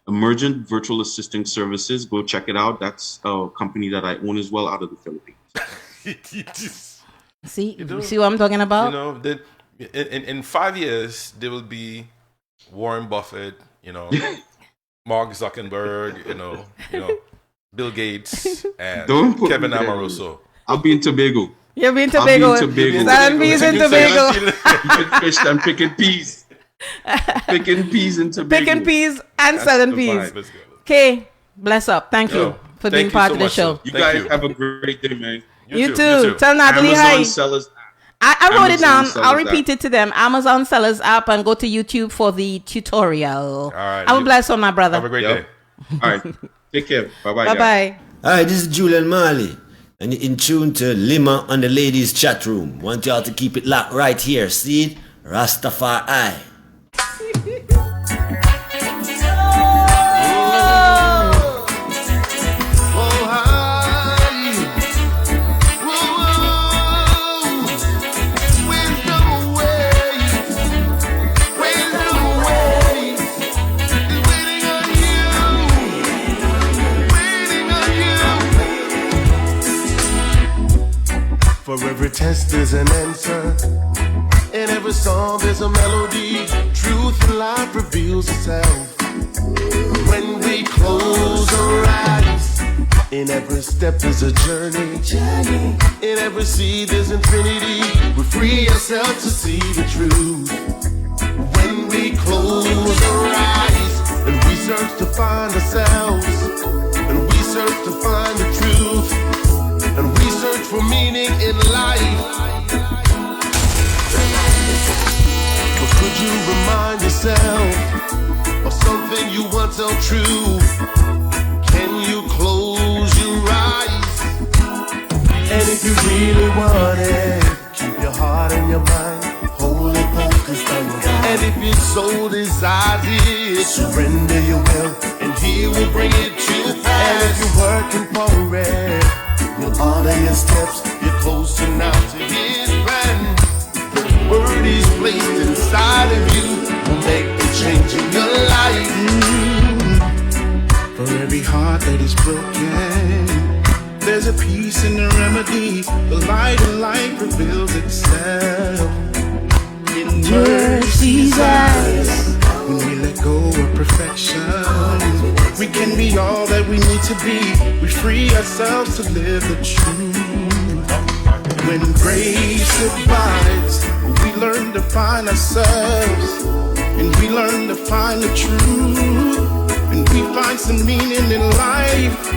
Emergent Virtual Assisting Services. Go check it out. That's a company that I own as well out of the Philippines. See what I'm talking about? In 5 years, there will be Warren Buffett, Mark Zuckerberg, Bill Gates, and Kevin Amoroso. I'll be in Tobago. You'll be in Tobago. Stanby's in Tobago. Fish and picking peas. Picking peas in Tobago. Picking peas and selling peas. Okay, bless up. Thank you for being part of the show. You guys have a great day, man. You too. Tell Natalie hi. I wrote it down. I'll repeat it to them. Amazon Sellers app and go to YouTube for the tutorial. All right. Have a blessed one, my brother. Have a great day. All right. Take care. Bye-bye. Bye-bye. Hi, this is Julian Marley. And you're in tune to Lima on the ladies' chat room. Want y'all to keep it locked right here. See? Rastafari. For every test there's an answer. In every song there's a melody. Truth in life reveals itself. When we close our eyes, In every step is a journey. In every seed there's infinity. We free ourselves to see the truth. When we close our eyes and we search to find ourselves, and we search to find the truth, and we search for meaning in life. But could you remind yourself of something you once held true? Can you close your eyes? And if you really want it, keep your heart and your mind wholly focused on God. And if your soul desires it, surrender your will, and He will bring it to pass. And if you're working for it, you'll order your steps. You're closer now to His plan. The word He's placed inside of you will make the change in your life. For every heart that is broken, there's a peace in the remedy. The light of life reveals itself in mercy's eyes. When we let go of perfection, we can be all that we need to be. We free ourselves to live the truth. When grace abides, we learn to find ourselves, and we learn to find the truth. And we find some meaning in life.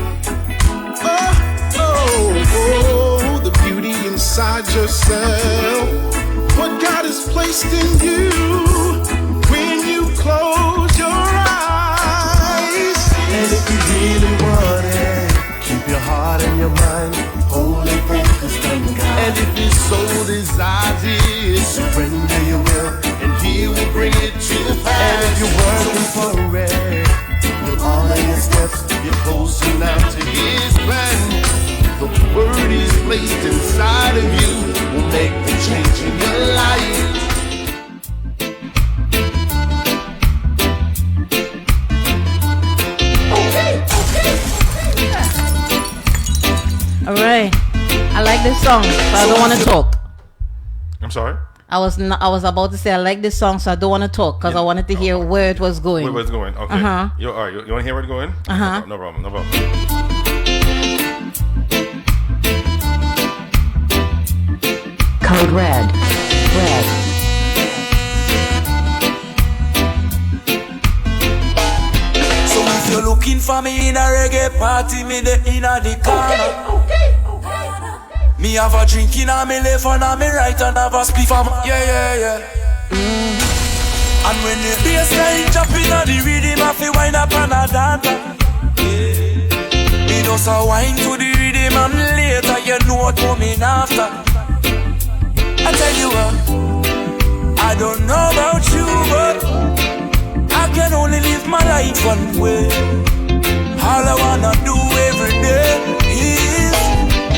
Oh, the beauty inside yourself. What God has placed in you when you close your eyes. And if you really want it, keep your heart and your mind wholly focused on God. And if your soul desires it, surrender your will, and He will bring it to pass. And if you're working for it, all of your steps, you're closer now to His plan. The word He's placed inside of you will make the change in your life. All right. I like this song, so I don't want to talk. I'm sorry? I was about to say I like this song, so I don't want to talk because I wanted to hear where it was going. Where it's going? Okay. Uh-huh. You all right? You want to hear where it's going? Uh-huh. No problem. No problem. Code red. Red. So if you're looking for me in a reggae party, me the inna the corner. Me have a drink in a me left and a me right and have a spliff on my yeah. And when the bassline jump in a the rhythm, I feel wind up and a dance. Me just a wine to the rhythm and later you know what coming after. I tell you what, I don't know about you, but I can only live my life one way. All I wanna do every day is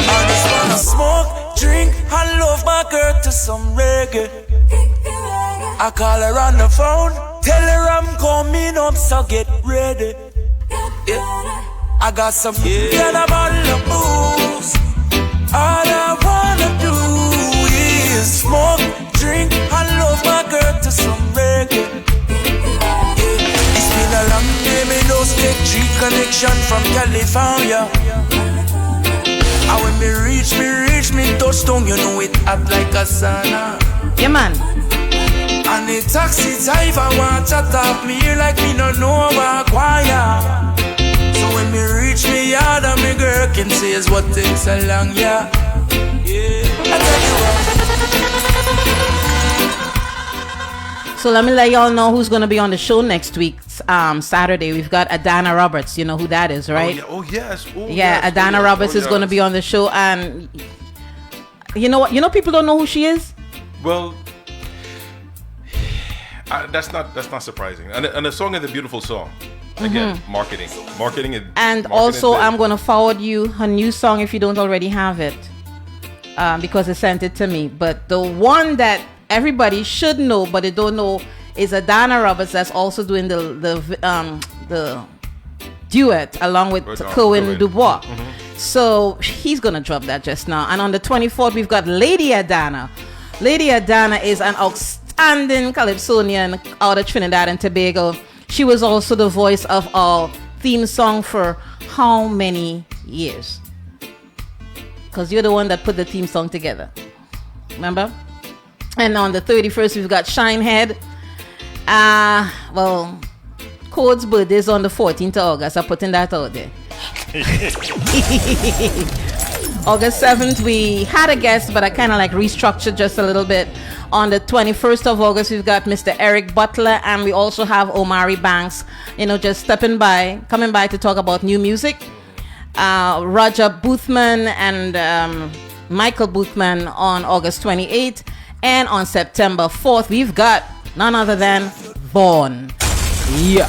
I just wanna smoke, drink, and love my girl to some reggae. I call her on the phone, tell her I'm coming up, so get ready. Yeah. I got some and a bottle of booze. All I wanna do is smoke, drink, and love my girl to some reggae. Yeah. It's been a long day, me just take G connection from California. And when me reach me touchdown, you know it hot like a sauna. Yeah, man. And the taxi driver want to talk me here like me no know about choir. So when me reach me yard and me girl can say is what takes so long, yeah. I tell you what. So let me let y'all know who's gonna be on the show next week. Saturday we've got Adana Roberts. You know who that is, right? Oh yes. Yeah, yes. Adana Roberts is gonna be on the show, and you know what? You know people don't know who she is. Well, that's not surprising. And the song is a beautiful song. Again, marketing is. And also, I'm gonna forward you her new song if you don't already have it, because they sent it to me. But the one that everybody should know, but they don't know, is Adana Roberts. That's also doing the duet along with Cohen Dubois. So he's gonna drop that just now. And on the 24th, we've got Lady Adana. Lady Adana is an outstanding calypsonian out of Trinidad and Tobago. She was also the voice of our theme song for how many years. Because you're the one that put the theme song together. Remember? And on the 31st, we've got Shinehead. Well, Code's birthday is on the 14th of August. I'm putting that out there. August 7th, we had a guest, but I kind of like restructured just a little bit. On the 21st of August, we've got Mr. Eric Butler, and we also have Omari Banks, just coming by to talk about new music. Roger Boothman and Michael Boothman on August 28th. And on September 4th, we've got none other than Vaughn. Yeah.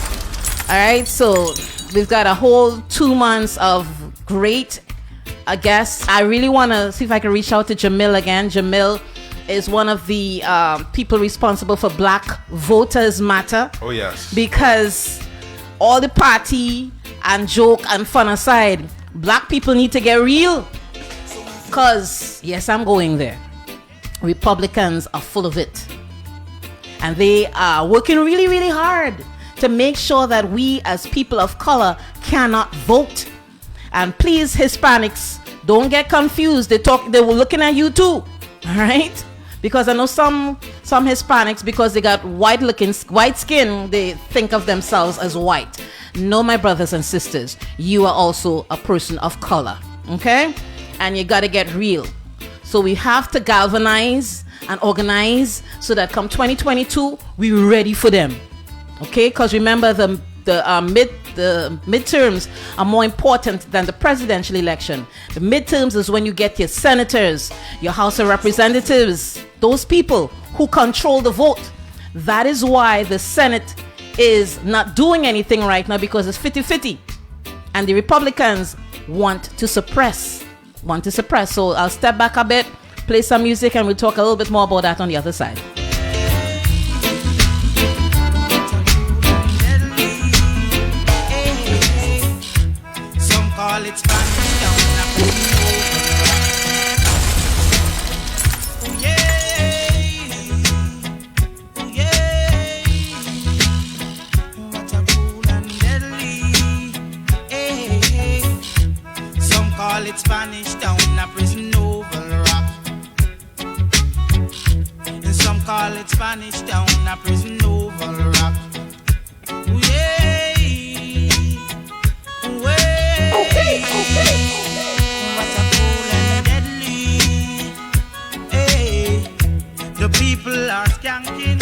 All right, so we've got a whole 2 months of great guests. I really want to see if I can reach out to Jamil again. Jamil is one of the people responsible for Black Voters Matter. Oh, yes. Because all the party and joke and fun aside, black people need to get real. Because, yes, I'm going there. Republicans are full of it. And they are working really, really hard to make sure that we as people of color cannot vote. And please, Hispanics, don't get confused. They were looking at you too. All right? Because I know some Hispanics, because they got white skin, they think of themselves as white. No, my brothers and sisters, you are also a person of color. Okay? And you got to get real. So we have to galvanize and organize so that come 2022, we're ready for them. Okay? Because remember, the midterms are more important than the presidential election. The midterms is when you get your senators, your House of Representatives, those people who control the vote. That is why the Senate is not doing anything right now, because it's 50-50. And the Republicans want to suppress. So I'll step back a bit, play some music, and we'll talk a little bit more about that on the other side. Some call it Spanish Town. Oh yeah. What a cool and deadly. Some call it Spanish Town, a prison oval rock. And some call it Spanish Town, a prison oval rock. Ooh, yeah. Ooh, yeah. Okay. What a cool and deadly. Hey. The people are skanking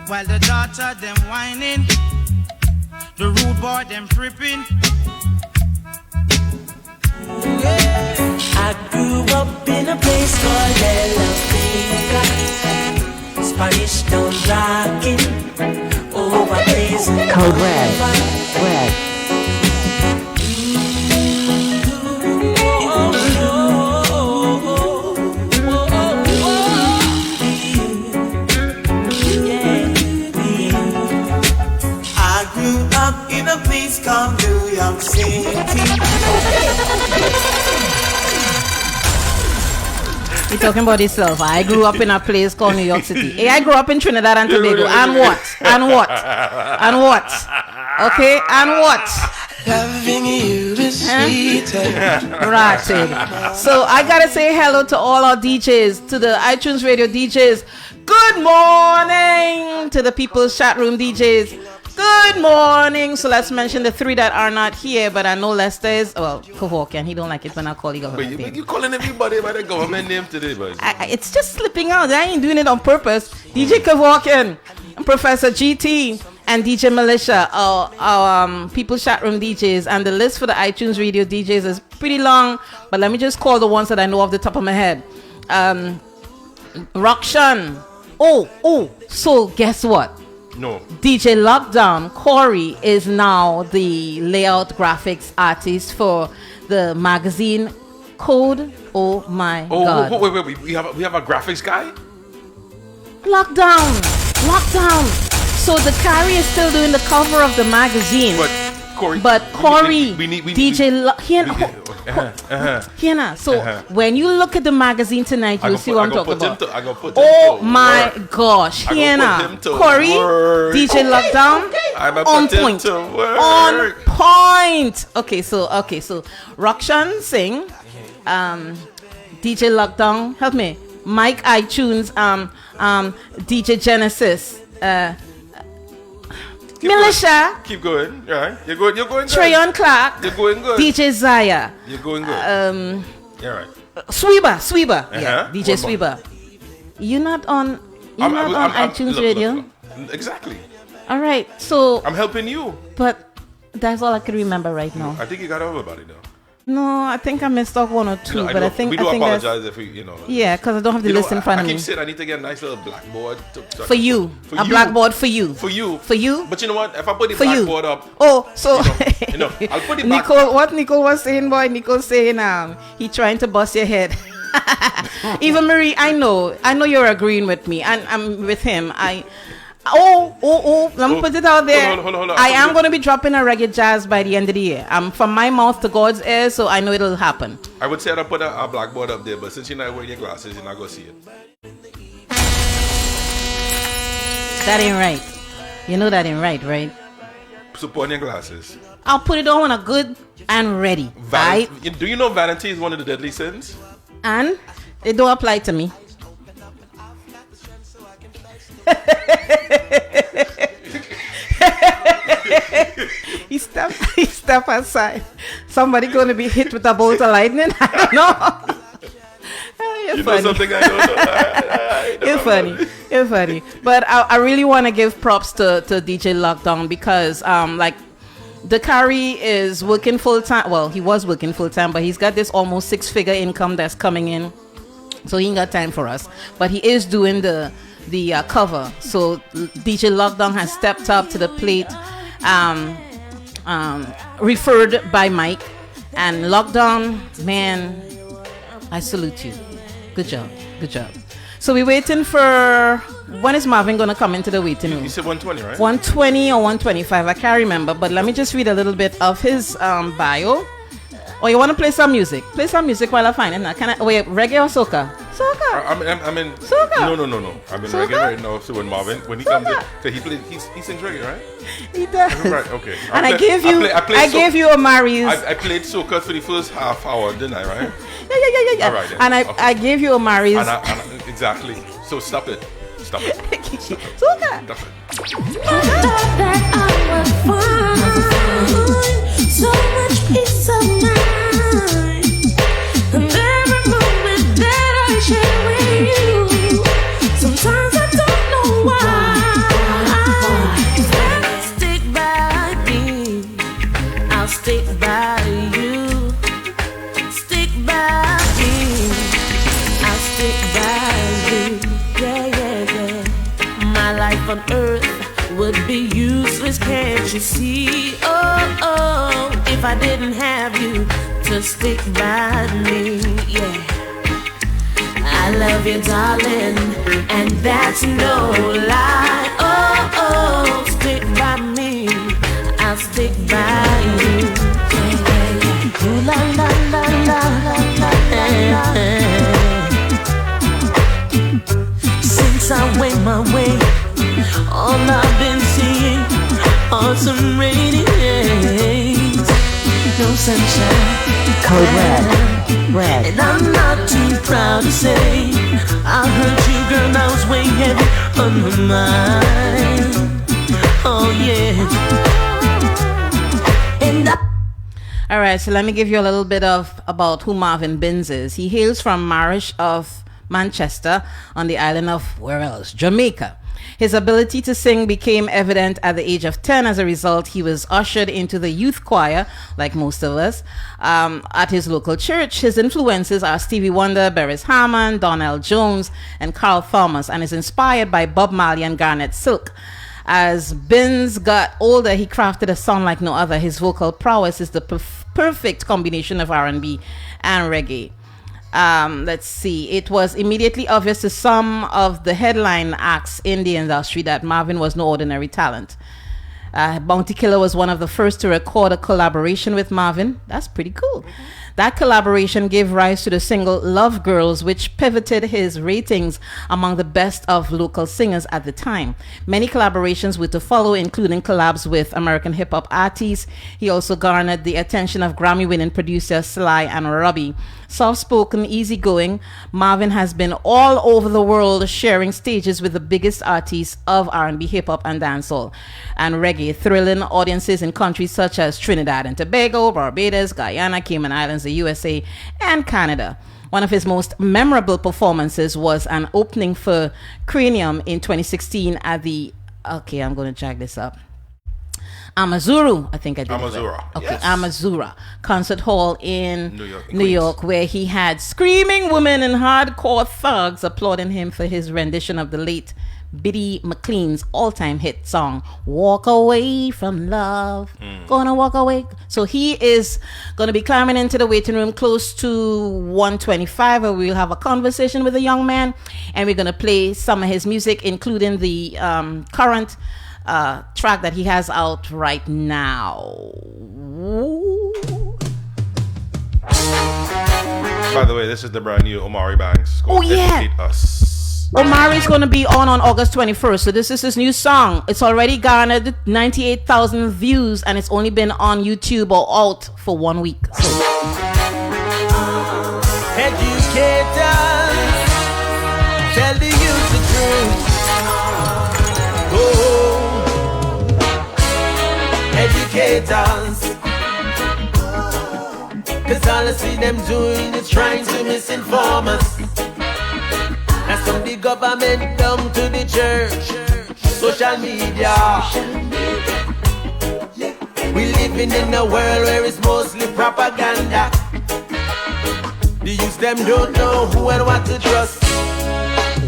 while the daughter them whining. The rude boy them tripping. I grew up in a place called La Spanish Town rocking over place. Code Red. I grew up in a place called New York City. You're talking about yourself. I grew up in a place called New York City. Hey, I grew up in Trinidad and Tobago. And what? Okay, and what? Loving you is sweeter. Ratted. So I gotta say hello to all our DJs, to the iTunes Radio DJs. Good morning to the People's Chat Room DJs. Good morning. So let's mention the three that are not here, but I know Lester is, Kavok, and he don't like it when I call you government name. You calling everybody by the government name today, boys? It's just slipping out. I ain't doing it on purpose. DJ Kavokin, Professor GT, and DJ Militia, our People's Chat Room DJs. And the list for the iTunes Radio DJs is pretty long, but let me just call the ones that I know off the top of my head. Rockshan. So guess what? No. DJ Lockdown, Corey, is now the layout graphics artist for the magazine Code. Oh my God. Wait. We have a graphics guy? Lockdown. So the Carrie is still doing the cover of the magazine. But Corey. But Corey, we need DJ, Hiena. So when you look at the magazine tonight, you'll see what I'm talking about. Oh my gosh, Hiena, Corey, DJ Lockdown, on point, on point. Okay, so Rockshan Singh, DJ Lockdown, help me, Mike iTunes, DJ Genesis, Militia. Keep going. Right. You're going good. Trayon Clark. You're going good. DJ Zaya. You're going good. Yeah, right. Sweeba. Yeah, DJ Sweeba. You're not on iTunes Radio? Look. Exactly. All right. So I'm helping you. But that's all I can remember right now. I think you got everybody though. No, I think I missed off one or two, but I think we do apologize if we, Yeah, because I don't have the list in front of me. I keep saying I need to get a nice little blackboard for you. Blackboard for you. For you. For you. But you know what? If I put the blackboard up. Oh, so I'll put the blackboard. What Nicole was saying, boy. Nicole saying he trying to bust your head. Even Marie, I know you're agreeing with me, and I'm with him. Let me put it out there. Hold on. I am going to be dropping a reggae jazz by the end of the year. From my mouth to God's ears, so I know it'll happen. I would say I'd put a blackboard up there, but since you're not wearing your glasses, you're not going to see it. That ain't right. You know that ain't right? So put on your glasses. I'll put it on when I'm good and ready. Right? Do you know vanity is one of the deadly sins? And it don't apply to me. He step aside. Somebody gonna be hit with a bolt of lightning? I don't know. You're funny. Know something I don't know. You're funny. But I really want to give props to DJ Lockdown because the Dakari is working full time. Well, he was working full time, but he's got this almost 6-figure income that's coming in, so he ain't got time for us. But he is doing the cover. So DJ Lockdown has stepped up to the plate, referred by Mike. And Lockdown, man, I salute you. Good job. So we're waiting for, when is Marvin going to come into the waiting room? You said 120, right? 120 or 125, I can't remember. But let me just read a little bit of his bio. Or you want to play some music? Play some music while I find it. Now, can I? Wait, reggae or soca? Soca. I'm in. Soca. No. I'm in soca? reggae right now. So when he comes in, he sings reggae, right? He does. Right. Okay. And I gave you a Marius. I played soca for the first half hour, didn't I? Right? Yeah. All right, then. And I gave you a Marius. Exactly. So stop it. Soca. Stop it. So much peace of mind, and every moment that I share with you, sometimes I don't know why. Stick by me, I'll stick by you. Stick by me, I'll stick by you. Yeah. My life on earth would be useless, can't you see? Oh, if I didn't have you to stick by me, yeah. I love you, darling, and that's no lie. Oh, stick by me, I'll stick by you. Yeah. Ooh, la, la, la, la, la. Since I went my way, all I've been seeing are some rainy days, no sunshine. Code red. And I'm not too proud to say I hurt you, girl. I was way heavy on my mind. Oh yeah. And all right, so let me give you a little bit about who Marvin BINNS is. He hails from Marish of Manchester on the island of, where else? Jamaica. His ability to sing became evident at the age of 10. As a result, he was ushered into the youth choir, like most of us, at his local church. His influences are Stevie Wonder, Beres Hammond, Donnell Jones, and Carl Thomas, and is inspired by Bob Marley and Garnet Silk. As BINNS got older, he crafted a sound like no other. His vocal prowess is the perfect combination of R&B and reggae. Let's see. It was immediately obvious to some of the headline acts in the industry that Marvin was no ordinary talent. Bounty Killer was one of the first to record a collaboration with Marvin. That's pretty cool. That collaboration gave rise to the single Love Girls, which pivoted his ratings among the best of local singers at the time. Many collaborations were to follow, including collabs with American hip-hop artists. He also garnered the attention of Grammy-winning producer Sly and Robbie. Soft-spoken, easygoing, Marvin has been all over the world sharing stages with the biggest artists of R&B, hip-hop, and dancehall and reggae, thrilling audiences in countries such as Trinidad and Tobago, Barbados, Guyana, Cayman Islands, the USA, and Canada. One of his most memorable performances was an opening for Cranium in 2016 at the, okay, I'm going to jack this up, Amazuru, I think I did. Amazura. Right. Okay, Yes. Amazura Concert Hall in New York, where he had screaming women and hardcore thugs applauding him for his rendition of the late Biddy McLean's all-time hit song, Walk Away from Love. Gonna walk away. So he is going to be climbing into the waiting room close to 125, where we'll have a conversation with the young man, and we're going to play some of his music, including the current track that he has out right now. By the way, this is the brand new Omari Banks. Oh, yeah. Educate Us. Omari's going to be on August 21st. So this is his new song. It's already garnered 98,000 views, and it's only been on YouTube or out for 1 week. So. Educators, tell the youth the truth. Oh, educators, cause all I see them doing is trying to misinform us. That's from the government down to the church, social media. We living in a world where it's mostly propaganda. The youth them don't know who and what to trust.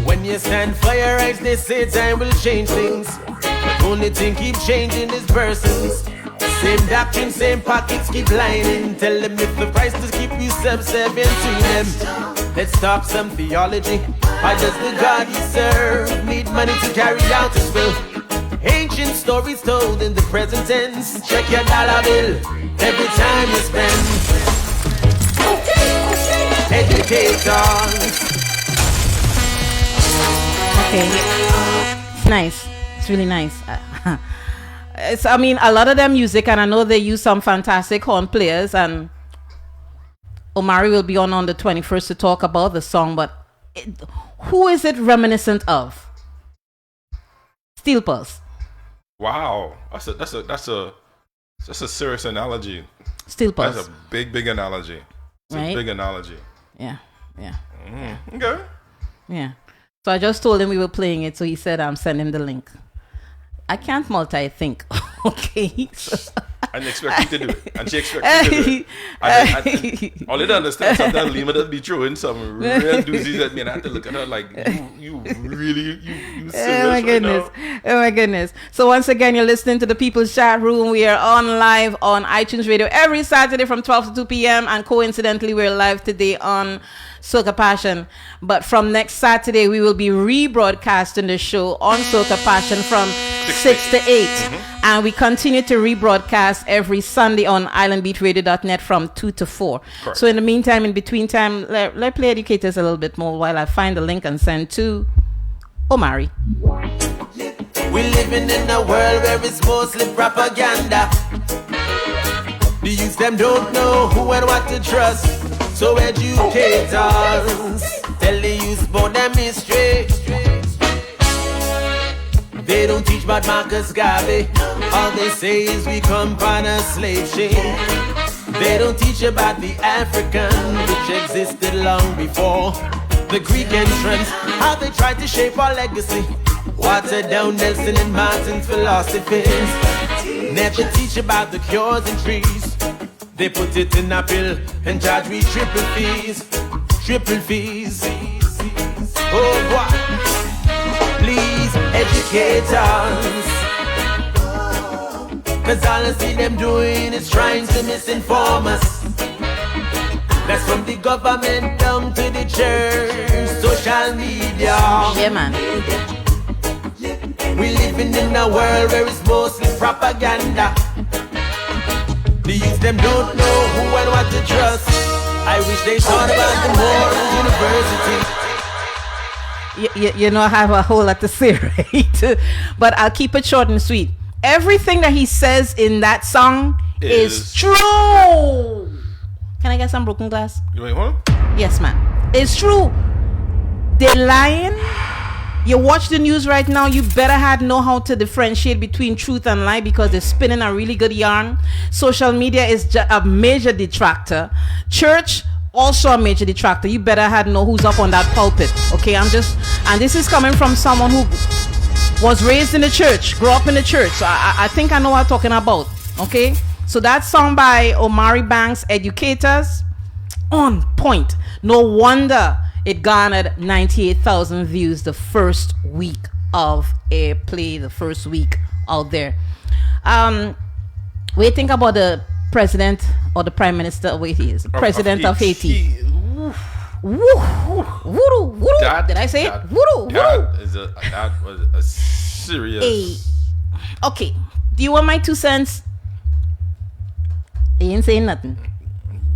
When you stand for your rights, they say time will change things. But only thing keep changing is persons. Same doctrine, same pockets keep lining. Tell them if the price to keep you subservient to them. Let's stop some theology. Why does the God you serve need money to carry out his will? Ancient stories told in the present tense. Check your dollar bill every time you spend. Educators. Okay, it's nice. It's really nice. I mean, a lot of their music, and I know they use some fantastic horn players, and Omari will be on the 21st to talk about the song, but who is it reminiscent of? Steel Pulse. Wow, that's a serious analogy. Steel Pulse. That's a big analogy. It's right? a big analogy. Yeah. Okay. Yeah. So I just told him we were playing it, so he said send him the link. I can't multi-think. Okay. And expect you to do it. And she expects you to do it. And all you don't understand, sometimes Lima does be throwing some real doozies at me, and I have to look at her like, you really serious Oh my goodness. right Oh my goodness. So once again, you're listening to the People's Chat Room. We are on live on iTunes Radio every Saturday from 12 to 2 p.m. And coincidentally, we're live today on Soca Passion. But from next Saturday, we will be rebroadcasting the show on Soca Passion from 6 to 8. And we continue to rebroadcast every Sunday on islandbeatradio.net from 2 to 4. Correct. So in the meantime, in between time, let play Educators a little bit more while I find the link and send to Omari. We living in a world where it's mostly propaganda. The youth them don't know who and what to trust. So educators, tell the youth about them history. They don't teach about Marcus Garvey. All they say is we come on a slave ship. They don't teach about the African, which existed long before the Greek entrance. How they tried to shape our legacy. Water down Nelson and Martin's philosophies. Never teach about the cures and trees. They put it in a pill and charge me triple fees. Triple fees. Oh boy. Please educate us. Cause all I see them doing is trying to misinform us. That's from the government down to the church, social media. Yeah, man. We living in a world where it's mostly propaganda. The youth them don't know who and what to trust. I wish they thought about the moral university. You know, I have a whole lot to say, right? But I'll keep it short and sweet. Everything that he says in that song is true. Can I get some broken glass? You want one? Yes, ma'am. It's true. They're lying. You watch the news right now, you better know how to differentiate between truth and lie, because they're spinning a really good yarn. Social media is a major detractor. Church, also a major detractor. You better know who's up on that pulpit. Okay, and this is coming from someone who was raised in the church, grew up in the church. So I think I know what I'm talking about. Okay, so that song by Omari Banks, Educators, on point. No wonder it garnered 98,000 views the first week of airplay, the first week out there. What do you think about the president or the prime minister of Haiti? Is president of Haiti? Did I say it? That was a serious. Okay. Do you want my 2 cents? You ain't saying nothing.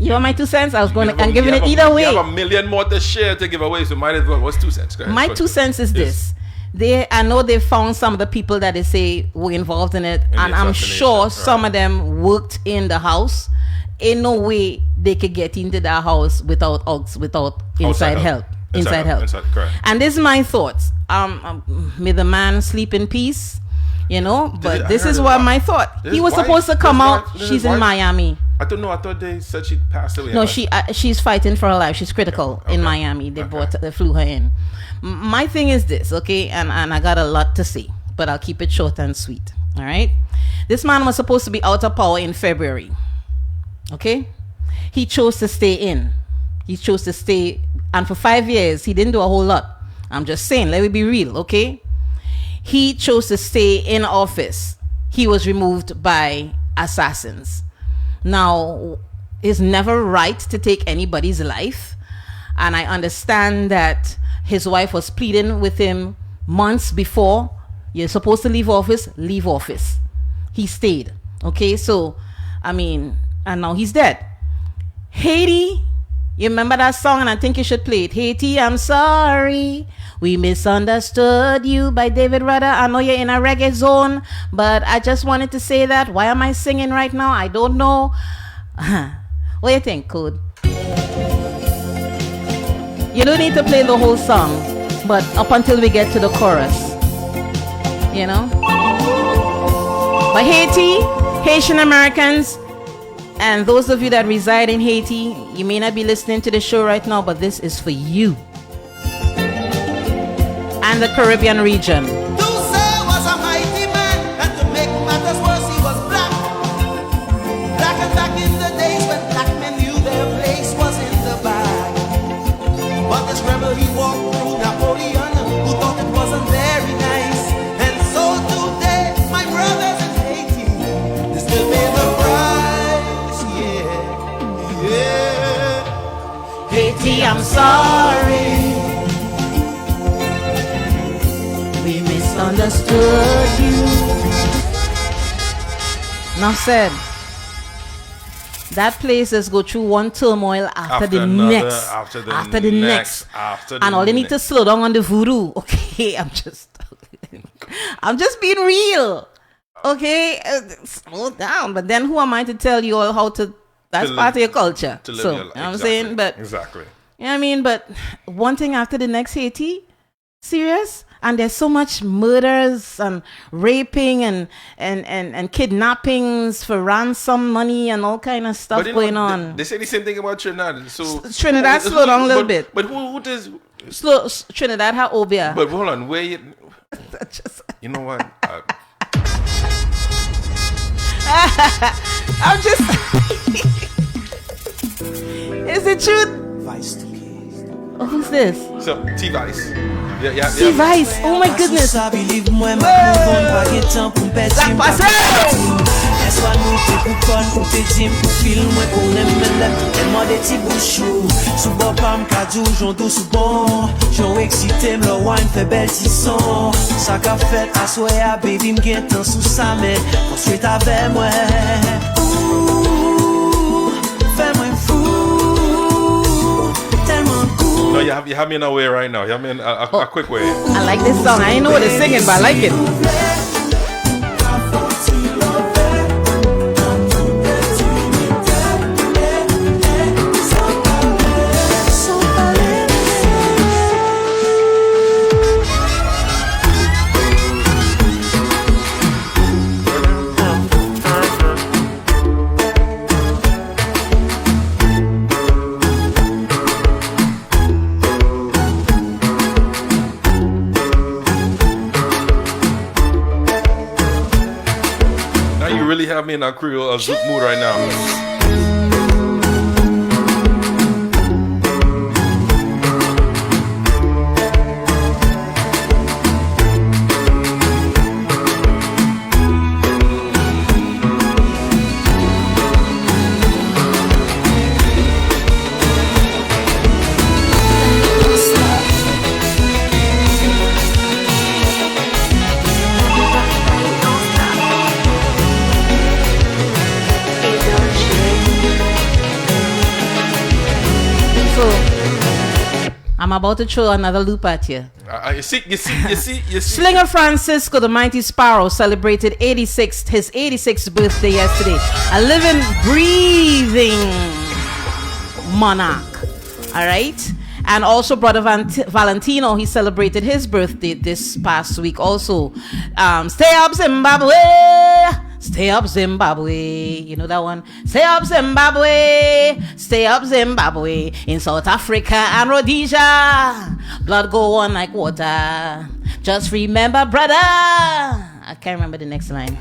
You want my 2 cents? I'm giving it either way. You have a million more to share to give away, so might as well. What's 2 cents? My 2 cents is this. I know they found some of the people that they say were involved in it, and I'm sure some of them worked in the house. Ain't no way they could get into that house without inside help. Inside help. Correct. And this is my thoughts. May the man sleep in peace. You know, but this is what my thought. He was supposed to come out. She's in Miami. I don't know. I thought they said she passed away. No, she's fighting for her life. She's critical in Miami. They flew her in. My thing is this, okay, and I got a lot to say, but I'll keep it short and sweet. All right. This man was supposed to be out of power in February. Okay. He chose to stay in. He chose to stay, and for 5 years he didn't do a whole lot. I'm just saying. Let me be real, okay. He chose to stay in office. He was removed by assassins. Now, it's never right to take anybody's life. And I understand that his wife was pleading with him months before. You're supposed to leave office. Leave office. He stayed. Okay, so, and now he's dead. Haiti, you remember that song? And I think you should play it. Haiti, I'm sorry. We misunderstood you by David Rudder. I know you're in a reggae zone, but I just wanted to say that. Why am I singing right now? I don't know. What do you think, Code? You don't need to play the whole song, but up until we get to the chorus, you know? But Haiti, Haitian Americans, and those of you that reside in Haiti, you may not be listening to the show right now, but this is for you. And the Caribbean region. To say was a mighty man, and to make matters worse, he was black. Black and back in the days when black men knew their place was in the bag. But this rebel he walked through Napoleon, who thought it wasn't very nice. And so today, my brothers in Haiti, they still pay the price, yeah. Haiti, I'm sorry. We misunderstood you. Now said, that place is go through one turmoil after the next. And all they need to slow down on the voodoo. Okay, I'm just being real. Okay, slow down. But then who am I to tell you all how to? That's part of your culture. So, you know what I'm saying? But exactly. You know what I mean? But one thing after the next, Haiti, serious. And there's so much murders and raping and kidnappings for ransom money and all kind of stuff going on. They say the same thing about Trinidad. So Trinidad, slow down a little bit. But who does? Trinidad, how Obia? But hold on, where you? You know what? I'm just. Is it truth? Vice to Oh, who's this? So, T-Vice. Yeah. T-Vice. Oh my goodness. Laisse-moi nous t'écouter, pour te dire, pour film, moi qu'on aime tellement des petits bouchons. Sous bon pam, kadou, j'en douce sous bon. J'en excité, le wine fait belle tisson. Ça qu'a fait, assoya, baby, m'gain tant sous sa main. Ensuite avec moi. Ouh, fais-moi fou, tellement cool. No, you have me in a way right now. You have me in a quick way. I like this song. I didn't know what it's singing, but I like it. Have me in a Creole Zouk mood right now. I'm about to throw another loop at you. You see. Slinger Francisco, the mighty Sparrow, celebrated his 86th birthday yesterday. A living, breathing monarch. All right? And also Brother Valentino, he celebrated his birthday this past week also. Stay up, Zimbabwe! Stay up, Zimbabwe. You know that one? Stay up, Zimbabwe. Stay up, Zimbabwe. In South Africa and Rhodesia, blood go on like water. Just remember, brother. I can't remember the next line.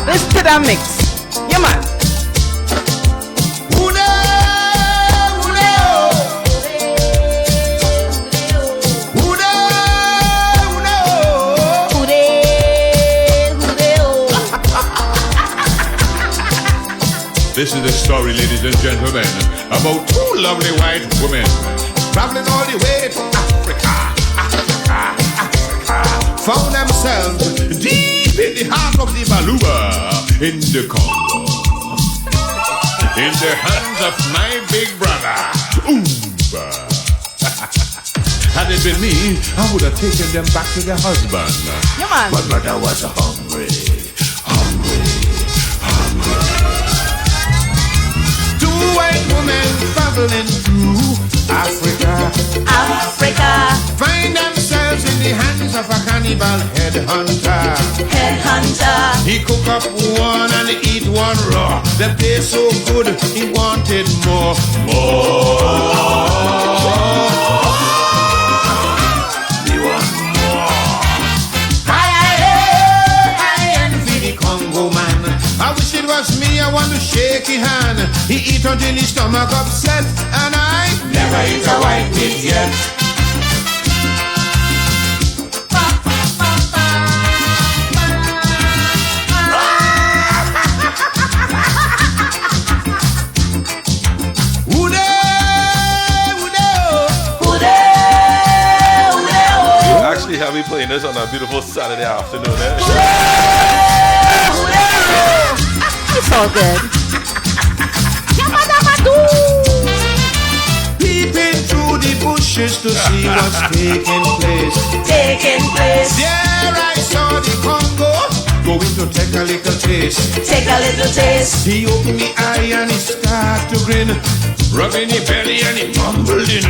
Listen to that mix. Yeah, man. This is the story, ladies and gentlemen, about two lovely white women traveling all the way to Africa. Found themselves deep in the heart of the Baluba in the Congo. In the hands of my big brother, Oomba. Had it been me, I would have taken them back to their husband. Yeah, man. But brother was hungry. Two white women traveling through Africa. Find themselves in the hands of a cannibal headhunter. He cook up one and he eat one raw. The taste so good, he wanted more. He want more. I envy the Congo man. I wish it was me, I want to shake his hand. He eat until his stomach upset, and I never eat a white meat yet. Actually, have me playing this on a beautiful Saturday afternoon, eh? It's all good. Peeping through the bushes to see what's taking place. There I saw the Congo going to take a little taste. He opened the eye and he started to grin, rubbing the belly and he mumbled in.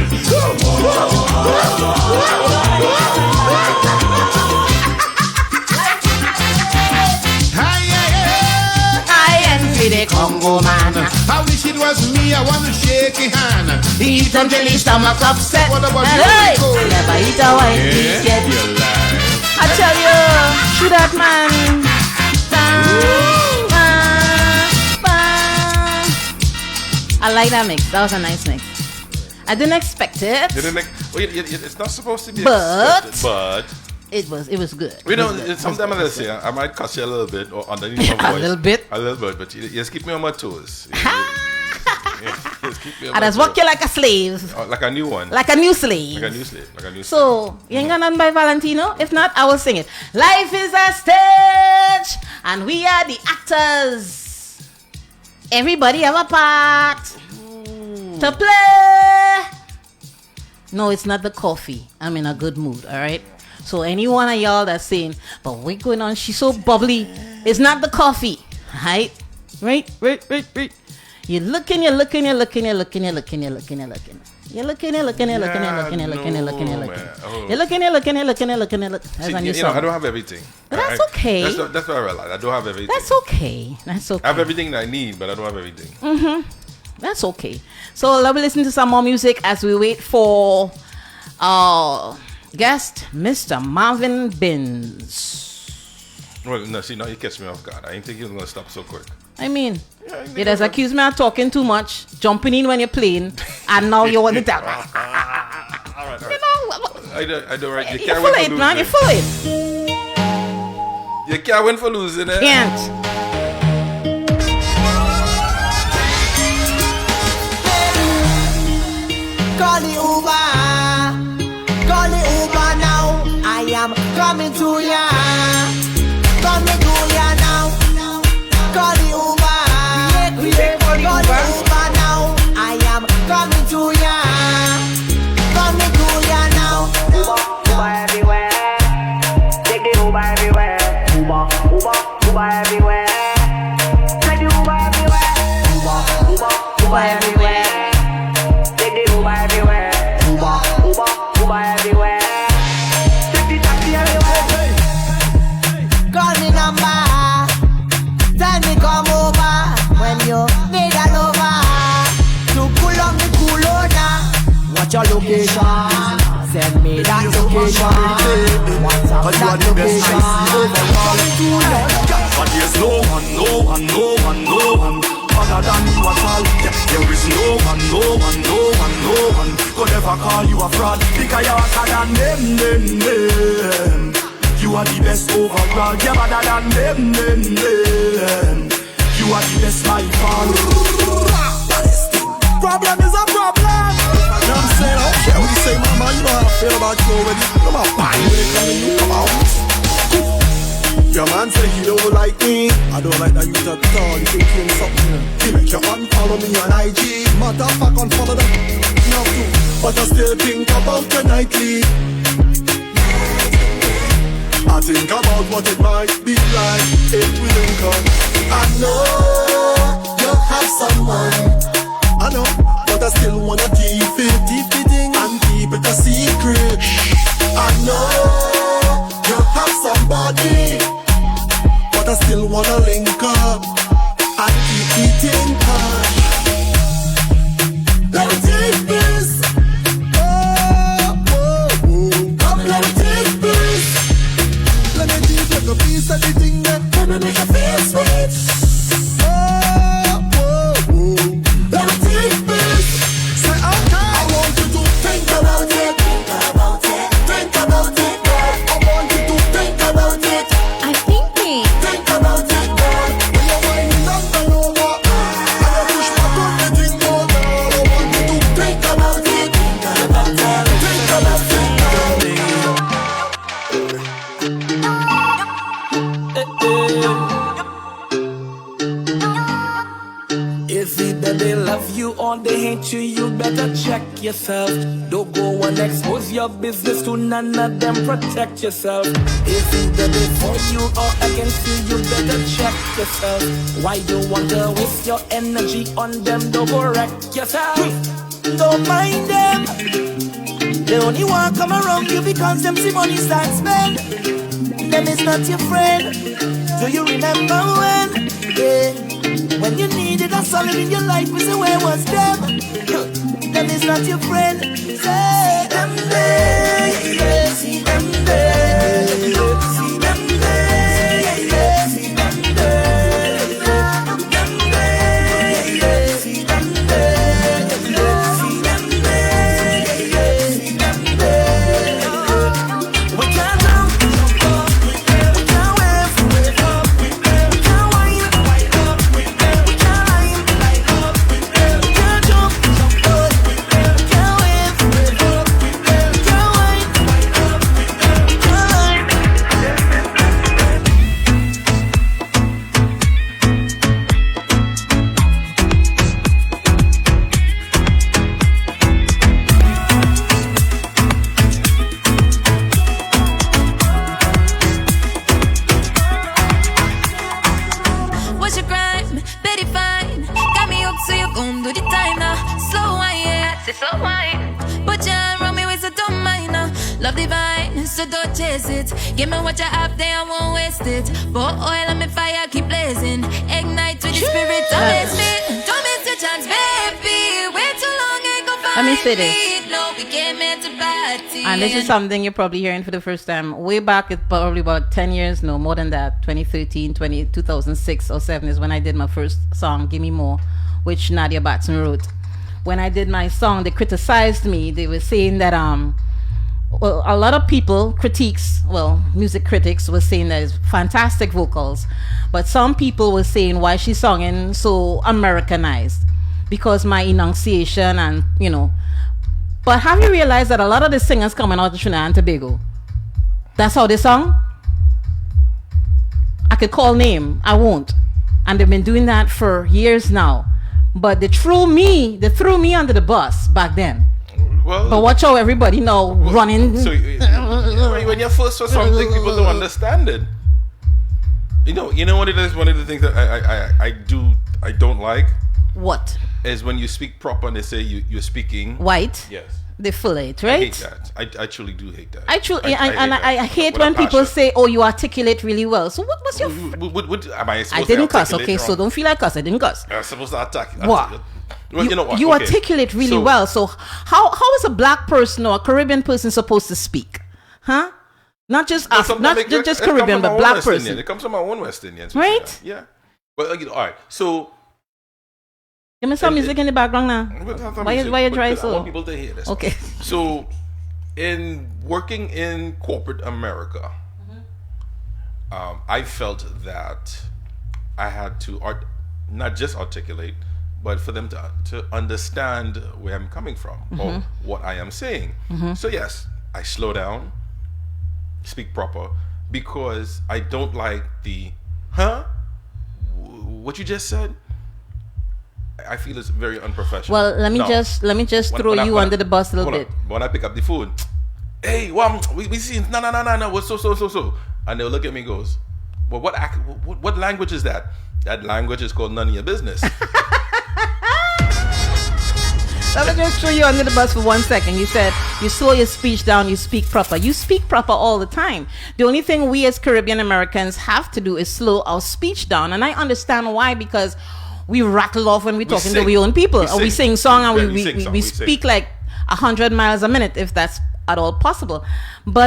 I envy the Congo man. I wish it was me, me, I want to shake your hand. Eat until his stomach upset. What about And you, hey, Rico? never eat a white meat yet. You lie. I tell you, shoot that man. I like that mix. That was a nice mix. I didn't expect it. It's not supposed to be But expected, but it was good. You know, sometimes I say I might cuss you a little bit or underneath my voice. A little bit, but you just keep me on my toes. Just keep me on I my just toes. work you like a slave. Like a new one. Like a new slave. So, you ain't got nothing by Valentino? If not, I will sing it. Life is a stage, and we are the actors. Everybody have a part to play. No, it's not the coffee. I'm in a good mood, all right? So any one of y'all that's saying, but what's going on? She's so bubbly. It's not the coffee, right? Right. You're looking. You're looking. That's on your song. I don't have everything. But that's okay. That's what I realize. I don't have everything. That's okay. I have everything that I need, but I don't have everything. That's okay. So let me listen to some more music as we wait for our guest, Mr. MARVIN BINNS. Well, no, see, now you catch me off guard. I didn't think he was going to stop so quick. I mean, you just accuse me of talking too much, jumping in when you're playing, and now you want to tell me. All right. You know, I don't right. you're full of it, man. You're full of it. You can't win for losing, eh? Can't. Call the Uber now. I am coming to ya. Coming to ya now. Call the Uber. Call the Uber now. I am coming to ya. Coming to ya now. Uber everywhere. Take the Uber everywhere. Uber everywhere. Take the Uber everywhere. Uber everywhere. Take the Uber everywhere. Uber everywhere. Take the taxi everywhere. Call me number. Tell me come over when you need a lover. To pull on the Kulona. Watch your location. Send me that location. WhatsApp that location. But there's no one other than you at all. There is no one could ever call you a fraud. Because you're hotter than them. You are the best overall. You're better than them. You are the best by far. Problem is a problem. You know what I'm saying? I don't care what you say, mama. You know how I feel about you already. Come on, fine. Come on. Your man say he don't like me. I don't like that you at all. You think you're something. He make you unfollow me on IG. Matter of fact, unfollow them. No, but I still think about you nightly. I think about what it might be like if we link up. I know you have someone. I know, but I still wanna keep it and keep it a secret. I know you have somebody, but I still wanna link up and keep it in touch. Let me take this. Come let me take this. Let me take like a piece of the thing that let me make you feel sweet. Let me take this. Say okay. I want you to think about it. Think about it. Think about it, girl. I want you to think about it. I'm thinking. Think about it, girl. When you're whining and bend over, and you push back on the thing, oh girl, I want you to think about it. Think about it. Think about it, If the baby love you or they hate you, you better check yourself. Don't go and expose your business to none of them, protect yourself. If the baby for you or against you, you better check yourself. Why you want to waste your energy on them? Don't go wreck yourself. Don't mind them. They only want to come around you because them see money start spend. Them is not your friend. Do you remember when? Yeah. When you needed a solid in your life, is the way was them. Them is not your friend. Say them there, yeah, see them there. See them there, yeah, see them there. Them there, yeah, see them there. See them there, yeah, see them there. We can't jump, we can't wave, we can't wine, we can't climb, we can't jump, we can't wave, we can't wine, we can't What's your crime? Betty fine. Got me hooked, so you gon' do the time now. Slow wine, yeah, say slow wine. Put your arm around me waist, so don't mind now. Love divine, so don't chase it. Give me what you have there, I won't waste it. Pour oil on me fire, keep blazing. Ignite with the spirit, don't miss me. Don't miss your chance, baby. Wait too long, ain't gon' find Let me say me. this. No, we came here to party. And this is something you're probably hearing for the first time. Way back, it's probably about 10 years, no, more than that. 2013, 2006 or 7 is when I did my first song, Gimme More, which Nadia Batson wrote. When I did my song, they criticized me. They were saying that, well, a lot of people, music critics were saying that it's fantastic vocals. But some people were saying why she's singing so Americanized. Because my enunciation and, you know. But have you realized that a lot of the singers coming out of Trinidad and Tobago, that's how they sung? I could call name, I won't. And they've been doing that for years now. But they threw me under the bus back then. Well, but watch how everybody now running. So when you're first for something, people don't understand it. You know what it is. One of the things that I don't like. What? Is when you speak proper and they say you're speaking white. Yes. They fillet, right? I hate that. I truly do hate that. I hate when people say, "Oh, you articulate really well." So what's your? What am I supposed I didn't to cuss. Okay, so don't feel like cuss. I didn't cuss. I'm supposed to attack. What? Well, you know what? You articulate really well. So how is a black person or a Caribbean person supposed to speak? Huh? Not just us, not just Caribbean, but black person. It comes from my own West Indians, right? Yeah. But all right, so. Give me some music in the background now. Why you dry so? I want people to hear this. Okay. So, in working in corporate America, I felt that I had to not just articulate, but for them to understand where I'm coming from or what I am saying. So yes, I slow down, speak proper, because I don't like the what you just said. I feel it's very unprofessional. Well, let me just throw you under the bus a little bit. When I pick up the phone, hey, we seen no, what's so, and they'll look at me and goes, well, what language is that? That language is called none of your business. Let me just throw you under the bus for 1 second. You said you slow your speech down, you speak proper. You speak proper all the time. The only thing we as Caribbean Americans have to do is slow our speech down. And I understand why, because we rattle off when we're talking to our own people. We sing song and we speak like 100 miles a minute, if that's at all possible. But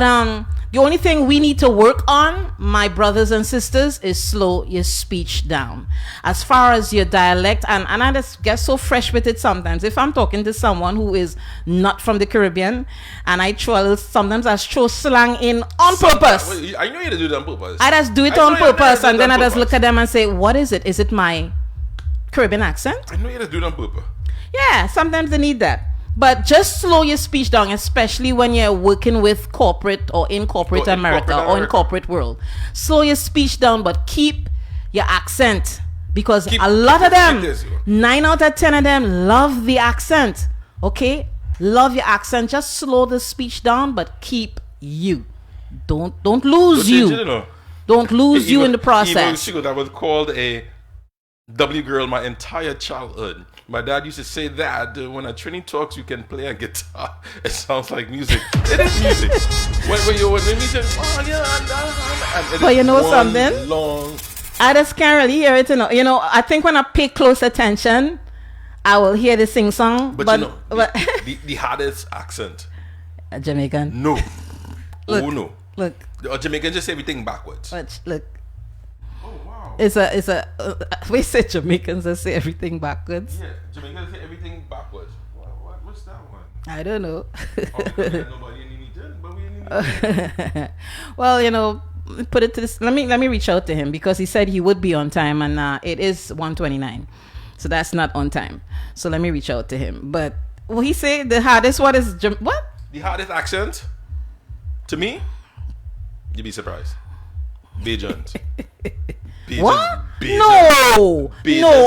the only thing we need to work on, my brothers and sisters, is slow your speech down. As far as your dialect, and I just get so fresh with it sometimes. If I'm talking to someone who is not from the Caribbean, and I throw slang in on purpose. I know you to do that on purpose. I just do it on purpose, and then I just look at them and say, what is it? Is it my Caribbean accent? I know you to do it on purpose. Yeah, sometimes they need that. But just slow your speech down, especially when you're working with corporate or in corporate America or in corporate world. Slow your speech down, but keep your accent. Because a lot of them, 9 out of 10 of them love the accent. Okay? Love your accent. Just slow the speech down, but keep you. Don't lose you. Don't lose you in the process. Even I was called a W girl my entire childhood. My dad used to say that when a Trini talks, you can play a guitar. It sounds like music. It is music. when you say, oh, yeah, but you know something? Long I just can't really hear it. You know, I think when I pay close attention, I will hear the sing song. But you know, the hardest accent. Jamaican. No. Look, no. Look. Jamaican just say everything backwards. Look. Oh wow. It's a. We say Jamaicans that say everything backwards. Yeah, Jamaicans say everything backwards. What's that one? I don't know. But well, you know, put it to this. Let me reach out to him because he said he would be on time, and it is 1:29, so that's not on time. So let me reach out to him. But what he say the hardest one is what? The hardest accent to me, you'd be surprised. Bajans. What? No,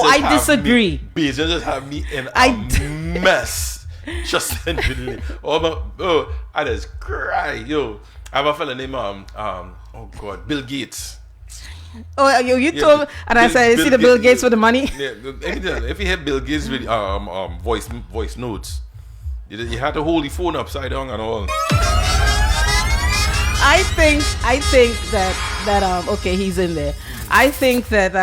I disagree. Bajans just have me in a mess. Just in I just cry, yo. I have a fella named oh God, Bill Gates. Oh, you told me, and I said, see the Bill Gates with the money. Yeah, if you had Bill Gates with voice notes, you had to hold the phone upside down and all. I think that okay, he's in there. I think that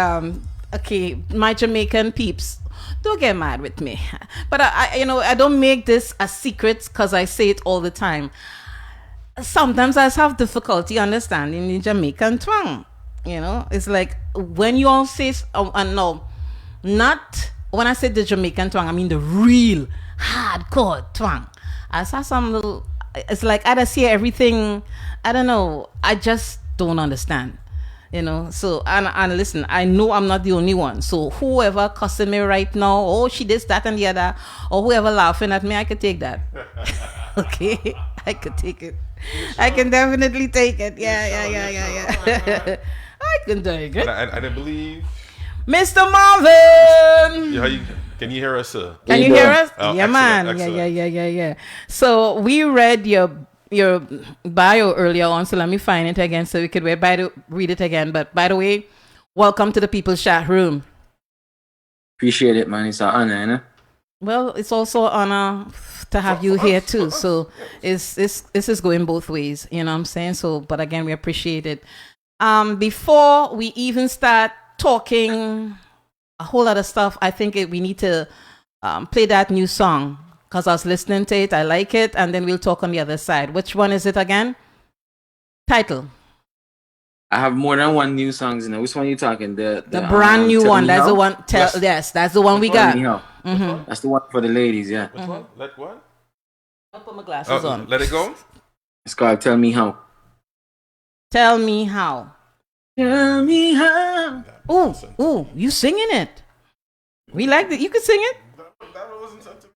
okay, my Jamaican peeps, don't get mad with me, but I don't make this a secret because I say it all the time. Sometimes I have difficulty understanding the Jamaican twang. You know, it's like when you all say no, not when I say the Jamaican twang, I mean the real hardcore twang. I saw some little. It's like I just hear everything. I don't know. I just don't understand. You know. So and listen, I know I'm not the only one. So whoever cussing me right now, oh she this, that, and the other, or whoever laughing at me, I could take that. Okay, I could take it. I can definitely take it. Yeah. I can take it. I don't believe. Mr. Marvin! Can you hear us, sir? Can you hear us? Oh, yeah, man. Excellent. Yeah. So we read your bio earlier on, so let me find it again so we could read it again. But by the way, welcome to the People's Chat Room. Appreciate it, man. It's an honor, you know? Well, it's also an honor to have you here too. So this is going both ways, you know what I'm saying? So, but again, we appreciate it. Before we even start talking a whole lot of stuff, I think we need to play that new song because I was listening to it. I like it, and then we'll talk on the other side. Which one is it again? Title. I have more than one new songs, you know. Which one are you talking? The brand new one. That's the one. Yes, that's the one we got. Mm-hmm. That's the one for the ladies, yeah. Which one? Let what? I'll put my glasses on. Let it go. It's called Tell Me How. Tell me how. Tell me how. Ooh, you singing it? We like it. You can sing it. That wasn't something.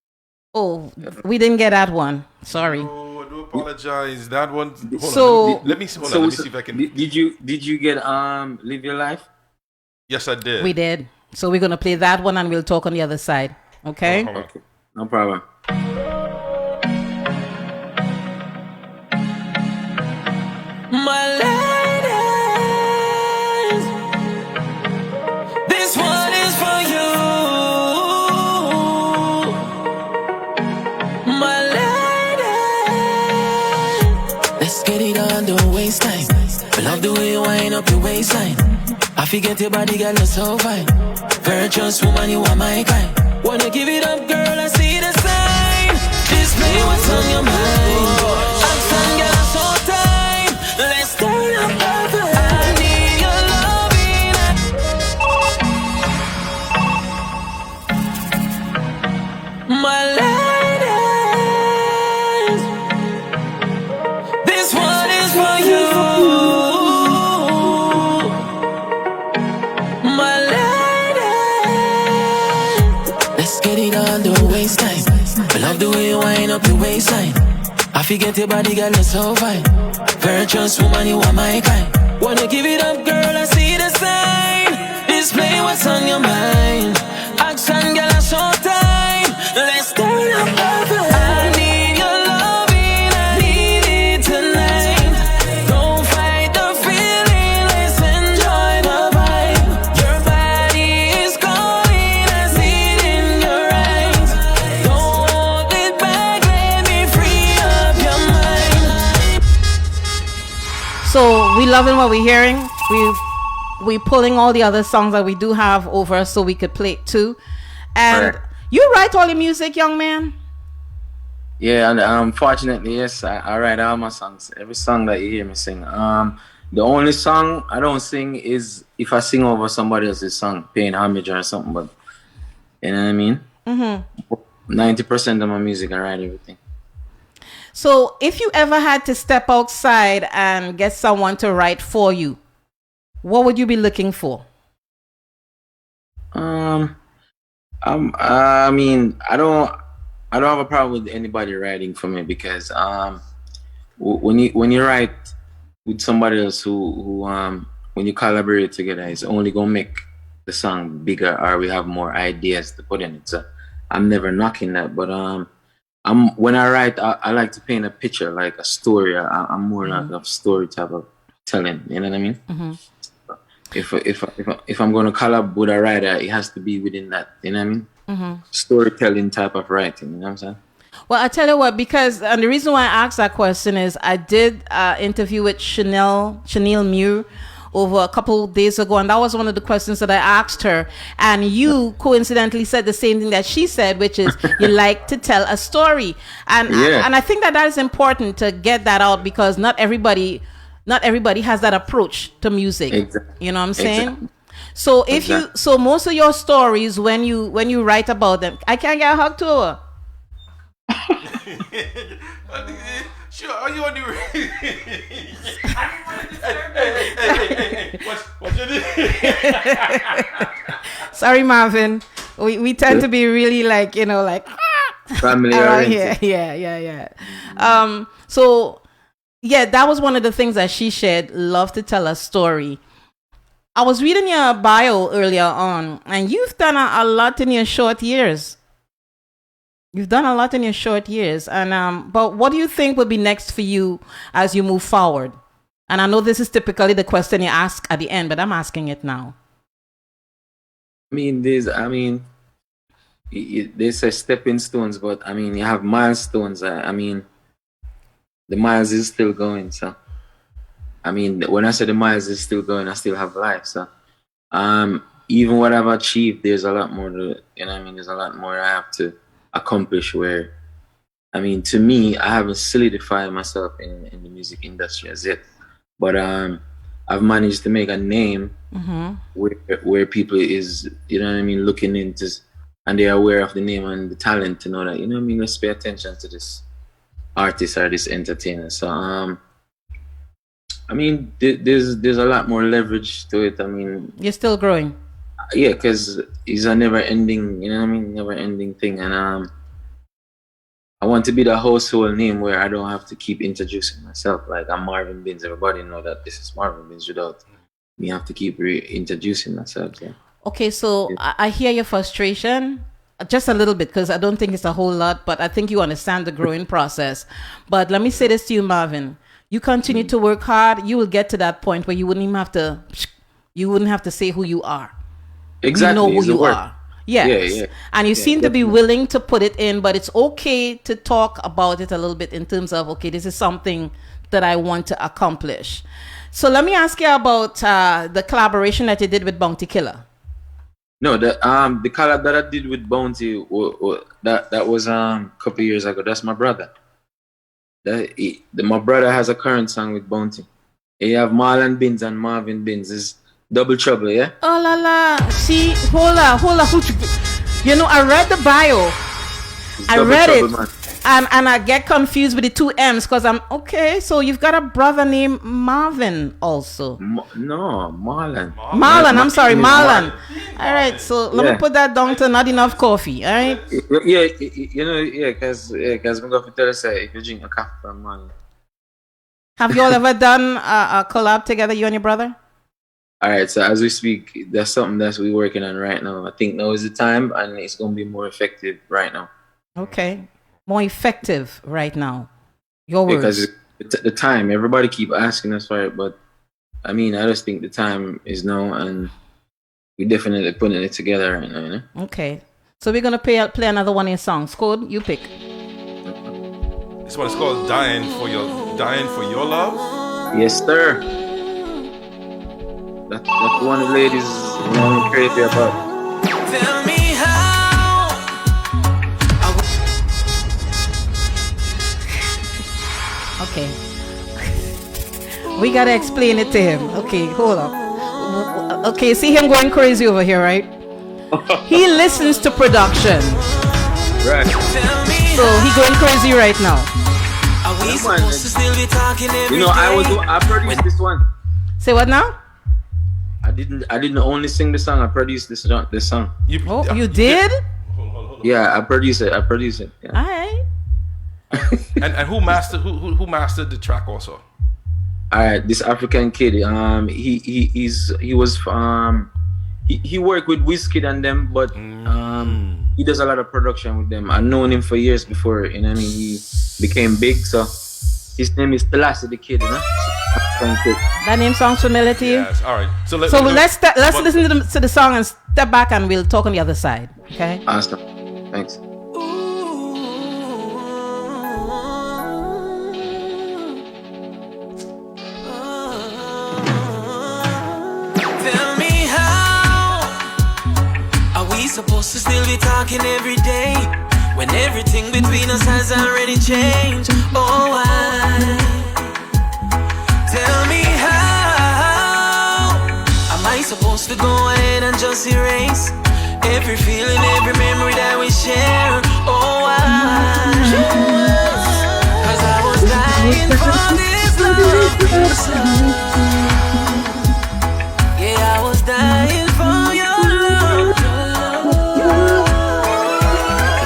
Oh, we didn't get that one. Sorry. Oh, I do apologize. That one. Let me see if I can. Did you get Live Your Life? Yes, I did. We did. So we're gonna play that one and we'll talk on the other side. Okay? Okay. No problem. My ladies, this one is for you. My ladies, let's get it on the waistline. I love the way you wind up your waistline. I forget your body, girl, you're so fine. Virtuous woman, you are my kind. Wanna give it up, girl, I see the sign. Display what's on your mind. Action, girl, I'm so time. Let's stay up, lover. I need your loving. My ladies, this one is for you. My ladies, let's get it on the waistline. I love the way you wind up your waistline. I forget your body, girl, you're so fine. Virtuous woman, you are my kind. Wanna give it up, girl, I see the sign. Display what's on your mind. Action, girl, I show time. Let's stay up, lover. I need your loving, I need it tonight. Don't fight the feeling, let's enjoy the vibe. Your body is calling, I see it in your eyes. Don't hold it back, let me free up your mind. So we loving what we're hearing. we're pulling all the other songs that we do have over so we could play it too. And Correct. you write all the music, young man? Yeah, and unfortunately, yes, I write all my songs. Every song that you hear me sing. The only song I don't sing is if I sing over somebody else's song, paying homage or something. But you know what I mean? 90% of my music, I write everything. So if you ever had to step outside and get someone to write for you, what would you be looking for? I mean, I don't have a problem with anybody writing for me because when you write with somebody else who when you collaborate together, it's only gonna make the song bigger, or we have more ideas to put in it. So I'm never knocking that, but when I write, I like to paint a picture, like a story. I'm more like a story type of telling. You know what I mean? If I'm gonna collab with a writer, it has to be within that. You know what I mean? Storytelling type of writing. You know what I'm saying? Well, I tell you what, because and the reason why I asked that question is I did interview with Chanel Muir over a couple of days ago, and that was one of the questions that I asked her. And you coincidentally said the same thing that she said, which is you like to tell a story, and I think that is important to get that out because not everybody has that approach to music. Exactly. You know what I'm saying? So so most of your stories when you write about them, I can't get a hug to her. Sure, are you on the What's your name? Sorry, Marvin. We tend to be really like, family around oriented. here. Yeah. So yeah, that was one of the things that she shared. Love to tell a story. I was reading your bio earlier on, and you've done a lot in your short years. And but what do you think will be next for you as you move forward? And I know this is typically the question you ask at the end, but I'm asking it now. They say stepping stones, but you have milestones. The miles is still going. So, when I say the miles is still going, I still have life. So, even what I've achieved, there's a lot more to, there's a lot more I have to accomplish where, to me, I haven't solidified myself in the music industry as yet. But, I've managed to make a name where people is, looking into, and they're aware of the name and the talent to know that, let's pay attention to this artist or this entertainer. So, there's a lot more leverage to it. You're still growing. Yeah, because it's a never-ending, never-ending thing. And I want to be the household name where I don't have to keep introducing myself. Like, I'm Marvin BINNS. Everybody know that this is Marvin BINNS without me have to keep reintroducing myself. Yeah. Okay, so I hear your frustration. Just a little bit, because I don't think it's a whole lot, but I think you understand the growing process. But let me say this to you, Marvin. You continue to work hard, you will get to that point where you wouldn't even have to say who you are. Exactly. You know who you are. Yes. Yeah. And you seem to be willing to put it in, but it's okay to talk about it a little bit in terms of, okay, this is something that I want to accomplish. So let me ask you about the collaboration that you did with Bounty Killer. No, the collab that I did with Bounty, that was a couple years ago. That's my brother. My brother has a current song with Bounty. You have Marlon BINNS and Marvin BINNS. It's Double Trouble, yeah? Oh la la. See, hold on. I read the bio. I read it. And I get confused with the two M's because I'm okay. So you've got a brother named Marvin also. No, Marlon. Marlon, I'm sorry, Marlon. All right, so let me put that down to not enough coffee. All right. Yeah, because I'm going to tell you, if you drink a coffee from Marlon. Have you all ever done a collab together, you and your brother? All right, so as we speak, that's something that we're working on right now. I think now is the time, and it's going to be more effective right now. Okay. More effective right now. Your words. Because the time, everybody keep asking us for it, but I just think the time is now, and we're definitely putting it together right now, you know? Okay. So we're going to play another one of your songs. Code, you pick. This one is called Dying for Your Love. Yes, sir. That's one of the ladies I'm crazy about. Tell me how. Okay. We gotta explain it to him. Okay, hold up. Okay, see him going crazy over here, right? He listens to production. Right. So he going crazy right now. Are we supposed to still be talking every day? I produced this one. Say what now? I didn't only sing the song. I produced this song. You did? Yeah, I produced it. Yeah. All right. and who mastered the track also? All right, this African kid. He worked with Wizkid and them, but he does a lot of production with them. I've known him for years before, you know what I mean? He became big, so his name is Selassie the Kid, you know? That name sounds familiar to you? Yes, all right. So let's listen to the song and step back and we'll talk on the other side, okay? Awesome. Thanks. Tell me how. Are we supposed to still be talking every day when everything between us has already changed? Oh, why? Tell me how. Am I supposed to go ahead and just erase every feeling, every memory that we share? Oh, why? 'Cause I was dying for this love. Yeah, I was dying for your love.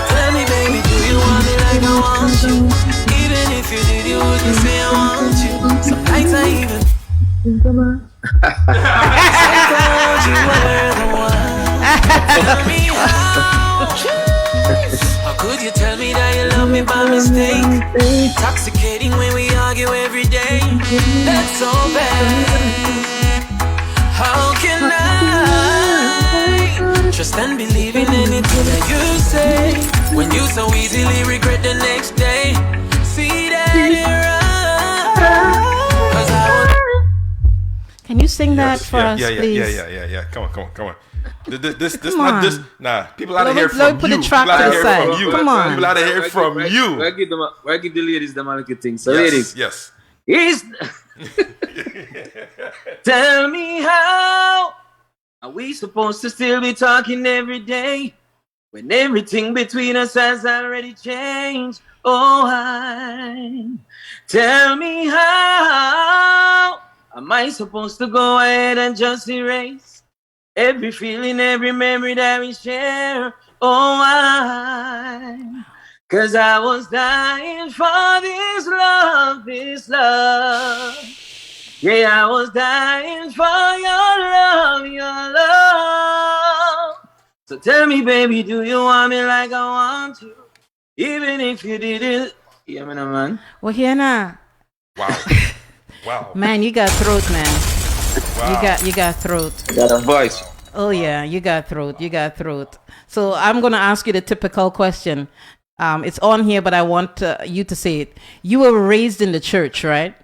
Tell me, baby, do you want me like I want you? Even if you did, you wouldn't say I want you. Some nights I even I told you were the one. Tell me how could you tell me that you love me by mistake? Intoxicating when we argue every day. That's so bad. How can I trust and believe in anything that you say when you so easily regret the next day? See that you're right. 'Cause I would. Can you sing that for us, please? Yeah. Come on. This Come not on. this. Nah, people out of here Let from me put you. the track People to outta the here side. from you. Come on. People out of here from you. Where give the ladies the little thing. So Yes, ladies. yes. Tell me how are we supposed to still be talking every day when everything between us has already changed? Oh, tell me how am I supposed to go ahead and just erase every feeling, every memory that we share? Oh, 'cause I was dying for this love. Yeah, I was dying for your love. So tell me, baby, do you want me like I want you? Even if you didn't. Yeah, man. Well, here now. Wow. Man, you got throat, man. Wow. You got throat. Got a voice. Oh yeah, you got throat. So I'm gonna ask you the typical question. It's on here, but I want you to say it. You were raised in the church, right?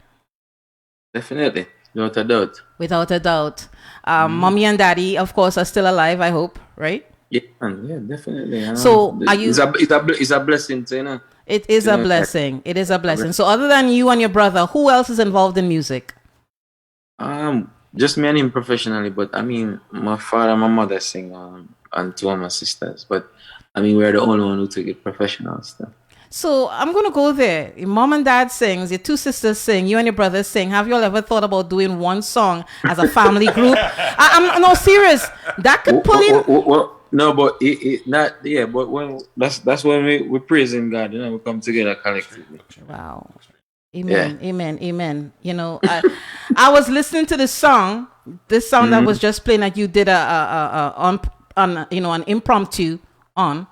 Definitely, without a doubt. Without a doubt. Mommy and daddy, of course, are still alive, I hope, right? Yeah, man, yeah, definitely. So are you? It's a blessing, you know. It is a blessing. It is a blessing. So other than you and your brother, who else is involved in music? Just me and him professionally, but I mean, my father and my mother sing, and two of my sisters. But I mean, we're the only one who took it professional stuff. So I'm gonna go there. Your mom and dad sings, your two sisters sing, you and your brothers sing. Have you all ever thought about doing one song as a family group? I'm no serious. That could pull in. No, but it not yeah. But when that's when we praising God, you know, we come together collectively. Wow. Amen. Yeah. Amen. You know, I was listening to this song that was just playing that you did an impromptu on.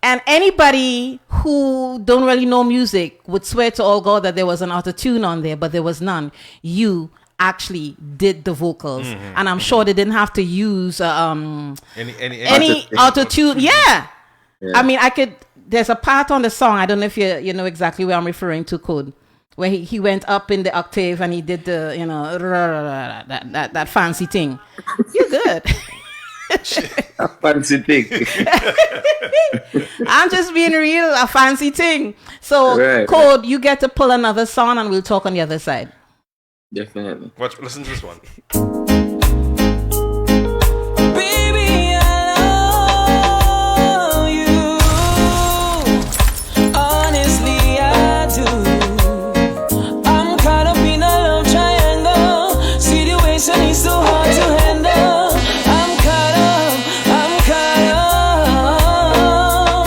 And anybody who don't really know music would swear to all God that there was an auto-tune on there, but there was none. You actually did the vocals, and I'm sure they didn't have to use any auto-tune. Yeah. I mean, there's a part on the song. I don't know if you know exactly where I'm referring to, Code. where he went up in the octave and he did the, you know, that fancy thing. You're good. A fancy thing. I'm just being real, a fancy thing. So, Right. Code, you get to pull another song and we'll talk on the other side. Definitely. Listen to this one. Baby, I love you. Honestly, I do. I'm caught up in a love triangle. Situation is so hard to handle. I'm caught up.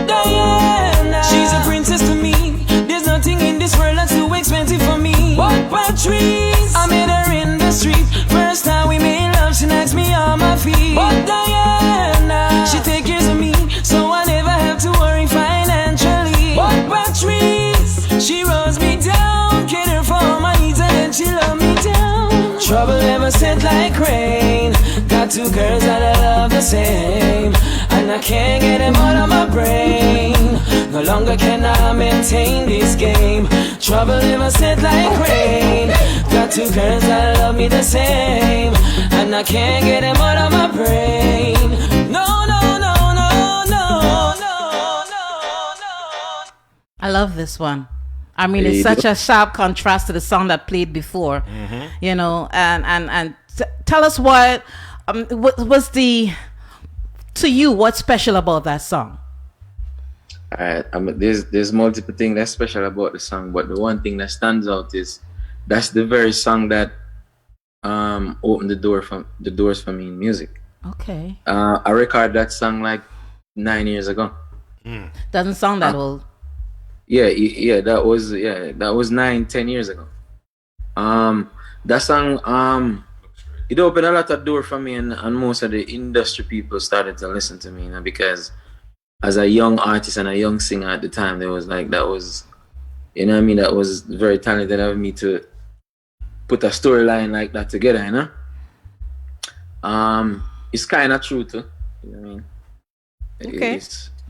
Diana, she's a princess to me. There's nothing in this world that's too expensive for me. But Patrice, I met her in the street. First time we made love, she knocks me on my feet. But Diana, she take care of me, so I never have to worry financially. But Patrice, she rolls me down, cater for all my needs, and then she love me down. Trouble never set like rain. Got two girls that I love the same, and I can't get them out of my brain. No longer can I maintain this game. Trouble never set like rain. Got two girls that love me the same, and I can't get them out of my brain. No, no, no, no, no, no, no. I love this one. I mean, it's such a sharp contrast to the song that played before, you know, and tell us what was to you, what's special about that song? Alright, there's multiple things that's special about the song, but the one thing that stands out is that's the very song that opened the doors for me in music. Okay. I recorded that song like 9 years ago. Doesn't sound that old. Yeah, that was 9-10 years ago. That song it opened a lot of doors for me, and most of the industry people started to listen to me, you know, because as a young artist and a young singer at the time, that was you know what I mean, that was very talented of me to put a storyline like that together, you know. It's kind of true too, you know what I mean. Okay.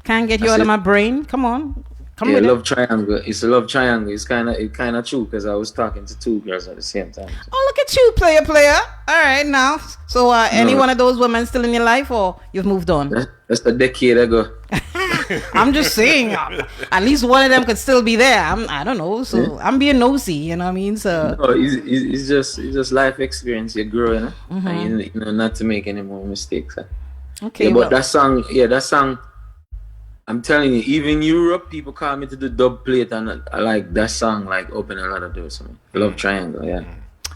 Can't get you out of my brain. Come on. Come with love it. triangle. It's a love triangle. It's kind of true because I was talking to two girls at the same time. So. Oh, look at you, player. All right, now. So, any one of those women still in your life, or you've moved on? That's a decade ago. I'm just saying, at least one of them could still be there. I don't know. So I'm being nosy, you know what I mean? So no, it's just life experience. You grow, you know, and you know not to make any more mistakes. Okay, yeah, but that song. I'm telling you, even Europe, people call me to the dub plate, and I like that song. Like open a lot of doors for me. Love Triangle, yeah.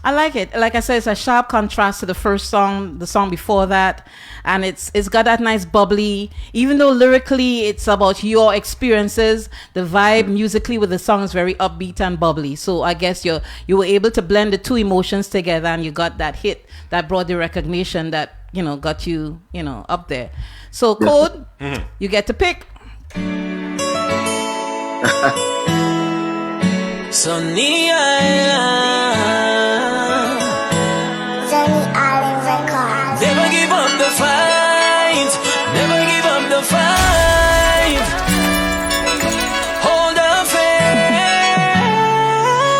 I like it. Like I said, it's a sharp contrast to the first song, the song before that, and it's got that nice bubbly. Even though lyrically it's about your experiences, the vibe musically with the song is very upbeat and bubbly. So I guess you were able to blend the two emotions together, and you got that hit that brought the recognition that got you up there. So Code, you get to pick. Sonia, never give up the fight, never give up the fight. Hold the faith.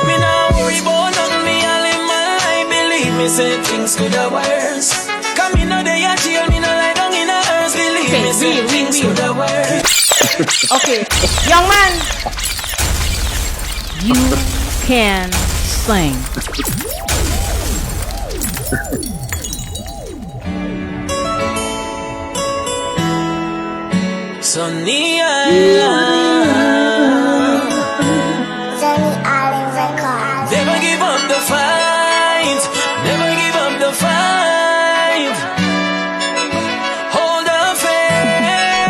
Me now worry about nothing, me all in my life. Believe me, say things could have worse. Come in a day, I chill, me no lie down in a earth. Believe me, say things could have worse. Okay, young man, you can sing. Sonia, never give up the fight, never give up the fight. Hold the faith.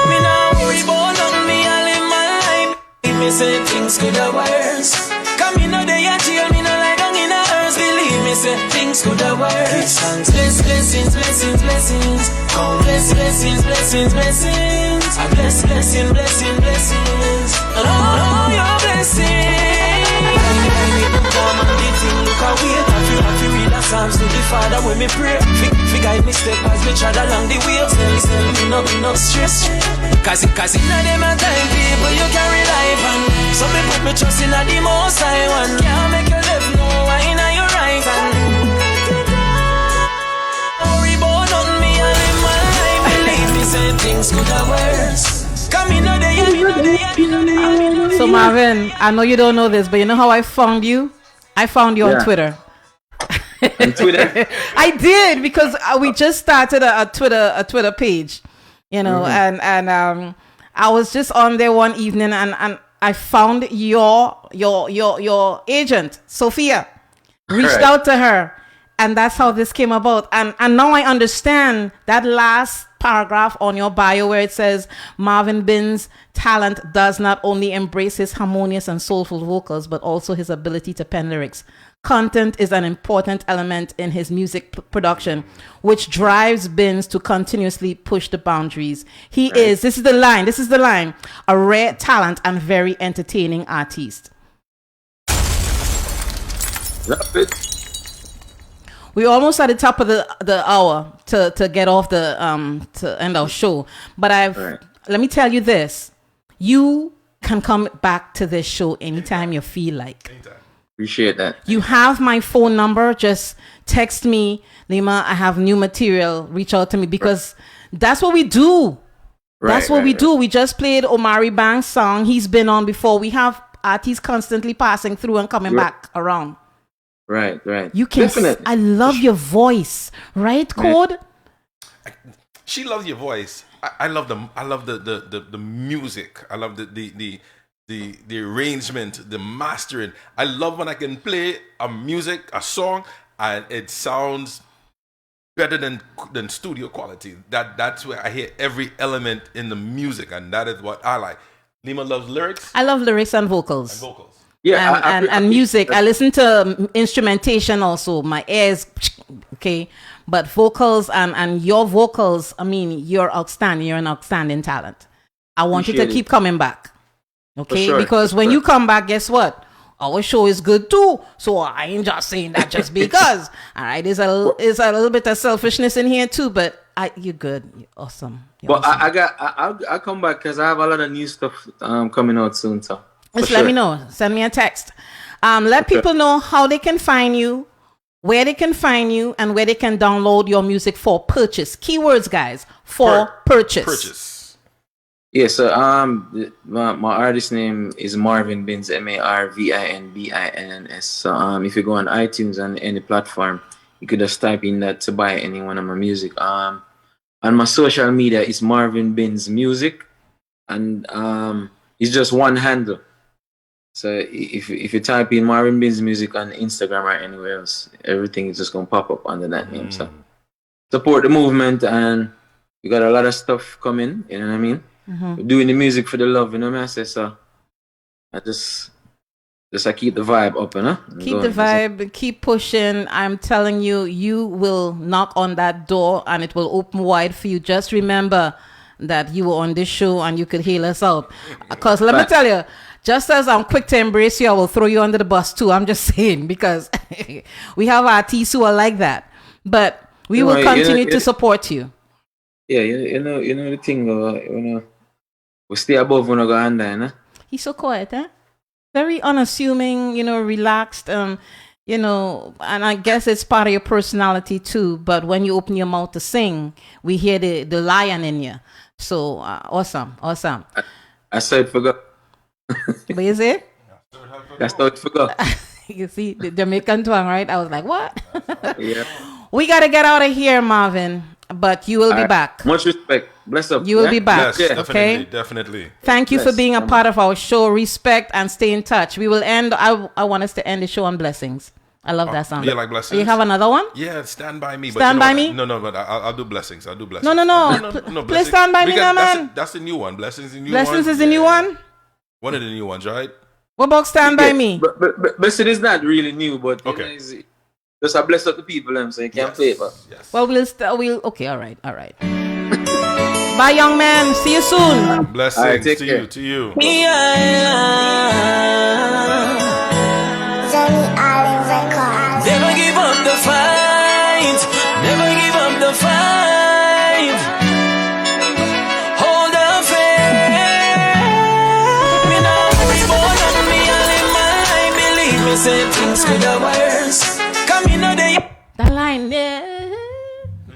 Me now worry about nothing, me all in my life. If me say things could have worse. Come in a day, I chill, me no lie down in a earth. Believe me, say things could have worse. Blessings, blessings, blessings. Oh, blessings, blessings, blessings. I blessings, blessings. And all your blessings. Come and get in, look away. I feel read the Psalms to the Father when me pray. Figure guide me step as me tread along the waves. Tell me no stress. Cause in a them a time people you can rely on. So me put me trust in a the most high one. Can't make you left no wine on your right hand. Worry about nothing, me I live my life. Believe me, say things could have worse. So Marvin, I know you don't know this, but you know how I found you? I found you on Twitter. On Twitter? I did, because we just started a Twitter page, you know, and I was just on there one evening and I found your agent, Sophia. Reached out to her, and that's how this came about. And now I understand that last paragraph on your bio where it says Marvin BINNS' talent does not only embrace his harmonious and soulful vocals, but also his ability to pen lyrics. Content is an important element in his music production, which drives BINNS to continuously push the boundaries. He is, this is the line, a rare talent and very entertaining artist. We're almost at the top of the hour to get off to end our show. But let me tell you this. You can come back to this show anytime you feel like. Appreciate that. You have my phone number. Just text me, Lima, I have new material. Reach out to me, because that's what we do. That's what we do. We just played Omari Banks' song. He's been on before. We have artists constantly passing through and coming back around. Right. You can. I love your voice, right, Code? She loves your voice. I love them. I love the music. I love the arrangement, the mastering. I love when I can play a song, and it sounds better than studio quality. That's where I hear every element in the music, and that is what I like. Lima loves lyrics. I love lyrics and vocals. Yeah, and music. I listen to instrumentation also. My ears, okay. But vocals and your vocals, I mean, you're outstanding. You're an outstanding talent. I want you to keep coming back, okay? Sure, because when you come back, guess what? Our show is good too. So I ain't just saying that just because. All right, there's a little bit of selfishness in here too, but you're good. You're awesome. I'll come back because I have a lot of new stuff coming out soon. So just let me know. Send me a text. Let people know how they can find you, where they can find you, and where they can download your music for purchase. Keywords, guys, for purchase. Yeah, so my artist name is Marvin BINNS, MARVIN BINNS. So if you go on iTunes and any platform, you could just type in that to buy any one of my music. On my social media is Marvin BINNS Music, and it's just one handle. So if you type in Marvin BINNS Music on Instagram or anywhere else, everything is just gonna pop up under that name. So support the movement, and we got a lot of stuff coming. You know what I mean? We're doing the music for the love. You know what I say? So I just keep the vibe up, you know? Keep the vibe, keep pushing. I'm telling you, you will knock on that door and it will open wide for you. Just remember that you were on this show and you could heal us out. Because let me tell you, just as I'm quick to embrace you, I will throw you under the bus too. I'm just saying, because we have artists who are like that. But we will continue to support you. Yeah, you know the thing, we stay above when I go under, you know? He's so quiet, eh? Very unassuming, relaxed, and I guess it's part of your personality too. But when you open your mouth to sing, we hear the lion in you. So awesome. I said forgot. What is it? That's how it forgot. You see the Jamaican twang, right? I was like, what? Yeah. We gotta get out of here, Marvin. But you will be back. Much respect. Bless up. You will be back. Yes, okay? Definitely. Thank you for being a part of our show. Respect and stay in touch. We will end. I want us to end the show on blessings. I love that song. Yeah, like blessings. You have another one? Yeah, Stand By Me. Stand By Me? No, but I'll do blessings. No. Please Stand By Me, now, man. That's the new one. Blessings is the new one. Blessings is the new one? One of the new ones, right? What about Stand By Me? But Blessing is not really new, but okay. Just I bless up the people, so you can't play it. But. Yes. Well, okay, all right. Bye, young man. See you soon. Blessings to you. Never give up the fight. Never give up the fight. say things could have worse. Come in a day. That line there.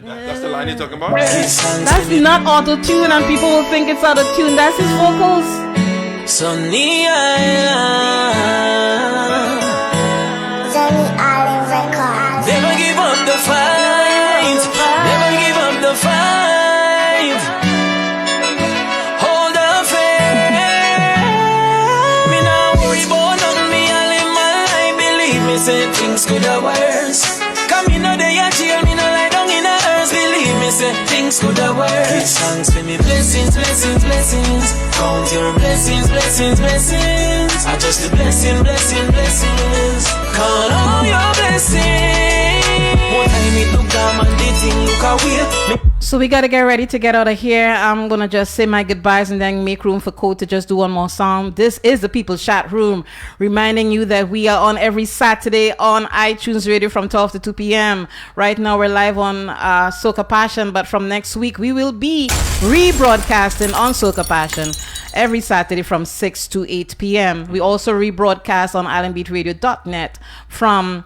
That's the line you're talking about? That's not auto-tune and people will think it's auto-tune. That's his vocals. Sunny never give up the fight. Never give up the fight. Hold the faith. Me now worry about on me. I live my life. Believe me, say things could have worse. Come in a day, I chill. Me no lie down in a earth. Believe me, say things could have worse. Give thanks for me blessings, blessings, blessings. Count your blessings, blessings, blessings. I just the blessing, blessing, blessings. Count all your blessings. More time it look down and the thing look away. So we gotta get ready to get out of here. I'm gonna just say my goodbyes and then make room for Code to just do one more song. This is the People's Chat Room, reminding you that we are on every Saturday on iTunes Radio from 12 to 2 p.m. Right now we're live on Soca Passion, but from next week we will be rebroadcasting on Soca Passion every Saturday from 6 to 8 p.m. We also rebroadcast on islandbeatradio.net from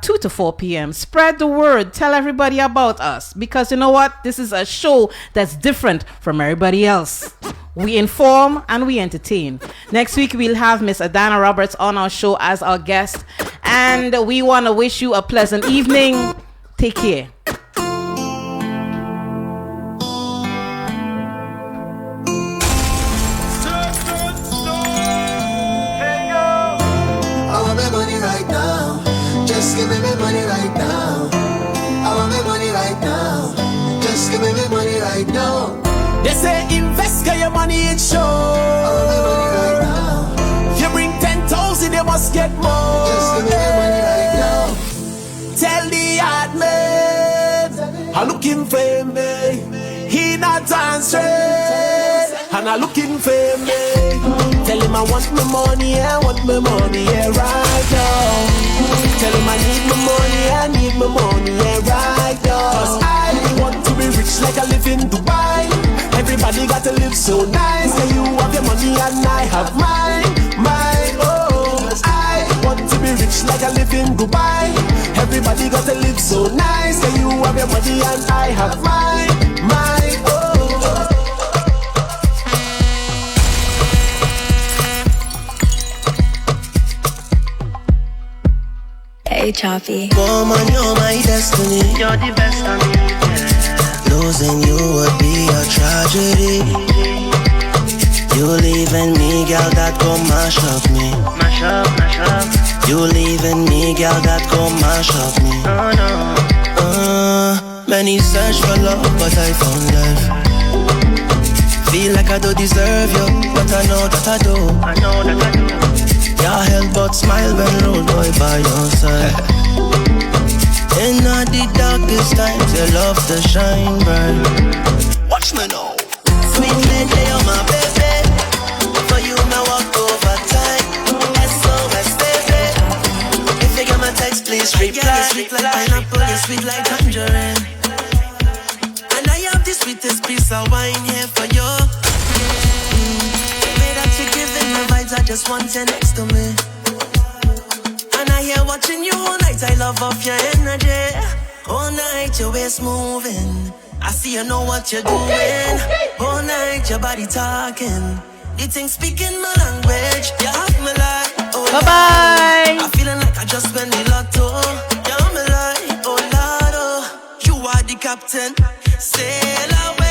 2 to 4 p.m. Spread the word. Tell everybody about us, because you know what? This is a show that's different from everybody else. We inform and we entertain. Next week we'll have Miss Adana Roberts on our show as our guest, and we want to wish you a pleasant evening. Take care. Just give me my money right now. I want my money right now. Just give me my money right now. They say invest, get your money in show. I want my money right now. If you bring 10,000, you must get more. Just give me my money right now. Tell the hard man I'm looking for me. He not answering, and I'm looking for me. Tell him I want my money, I want my money, yeah, right now. Tell him I need my money, I need my money, yeah, right now. 'Cause I want to be rich like I live in Dubai. Everybody got to live so nice. And you have your money and I have mine, mine, oh. I want to be rich like I live in Dubai. Everybody got to live so nice. And you have your money and I have mine, mine, oh. Hey, Choppy. Woman, you're my destiny. You're the best of me, yeah. Losing you would be a tragedy. You leaving me, girl, that go mash up me. Mash up, mash up. You leaving me, girl, that go mash up me. Oh no. Many search for love, but I found love. Feel like I don't deserve you, but I know that I do. I know that I do. Can't help but smile when road boy by your side. In all the darkest times, your love to shine bright. Watch me now. Sweet lady, you're my baby. For you, now walk over time. SOS, baby. If you get my text, please reply. You're sweet like pineapple, you're sweet like tangerine. And I have the sweetest piece of wine here for you. I just want you next to me. And I hear watching you all night. I love off your energy. All night your waist moving. I see you know what you're doing. All night your body talking. The thing speaking my language. You have me like, oh, bye-bye. I'm feeling like I just went the lotto. You have me like, oh Lord, oh. You are the captain. Sail away.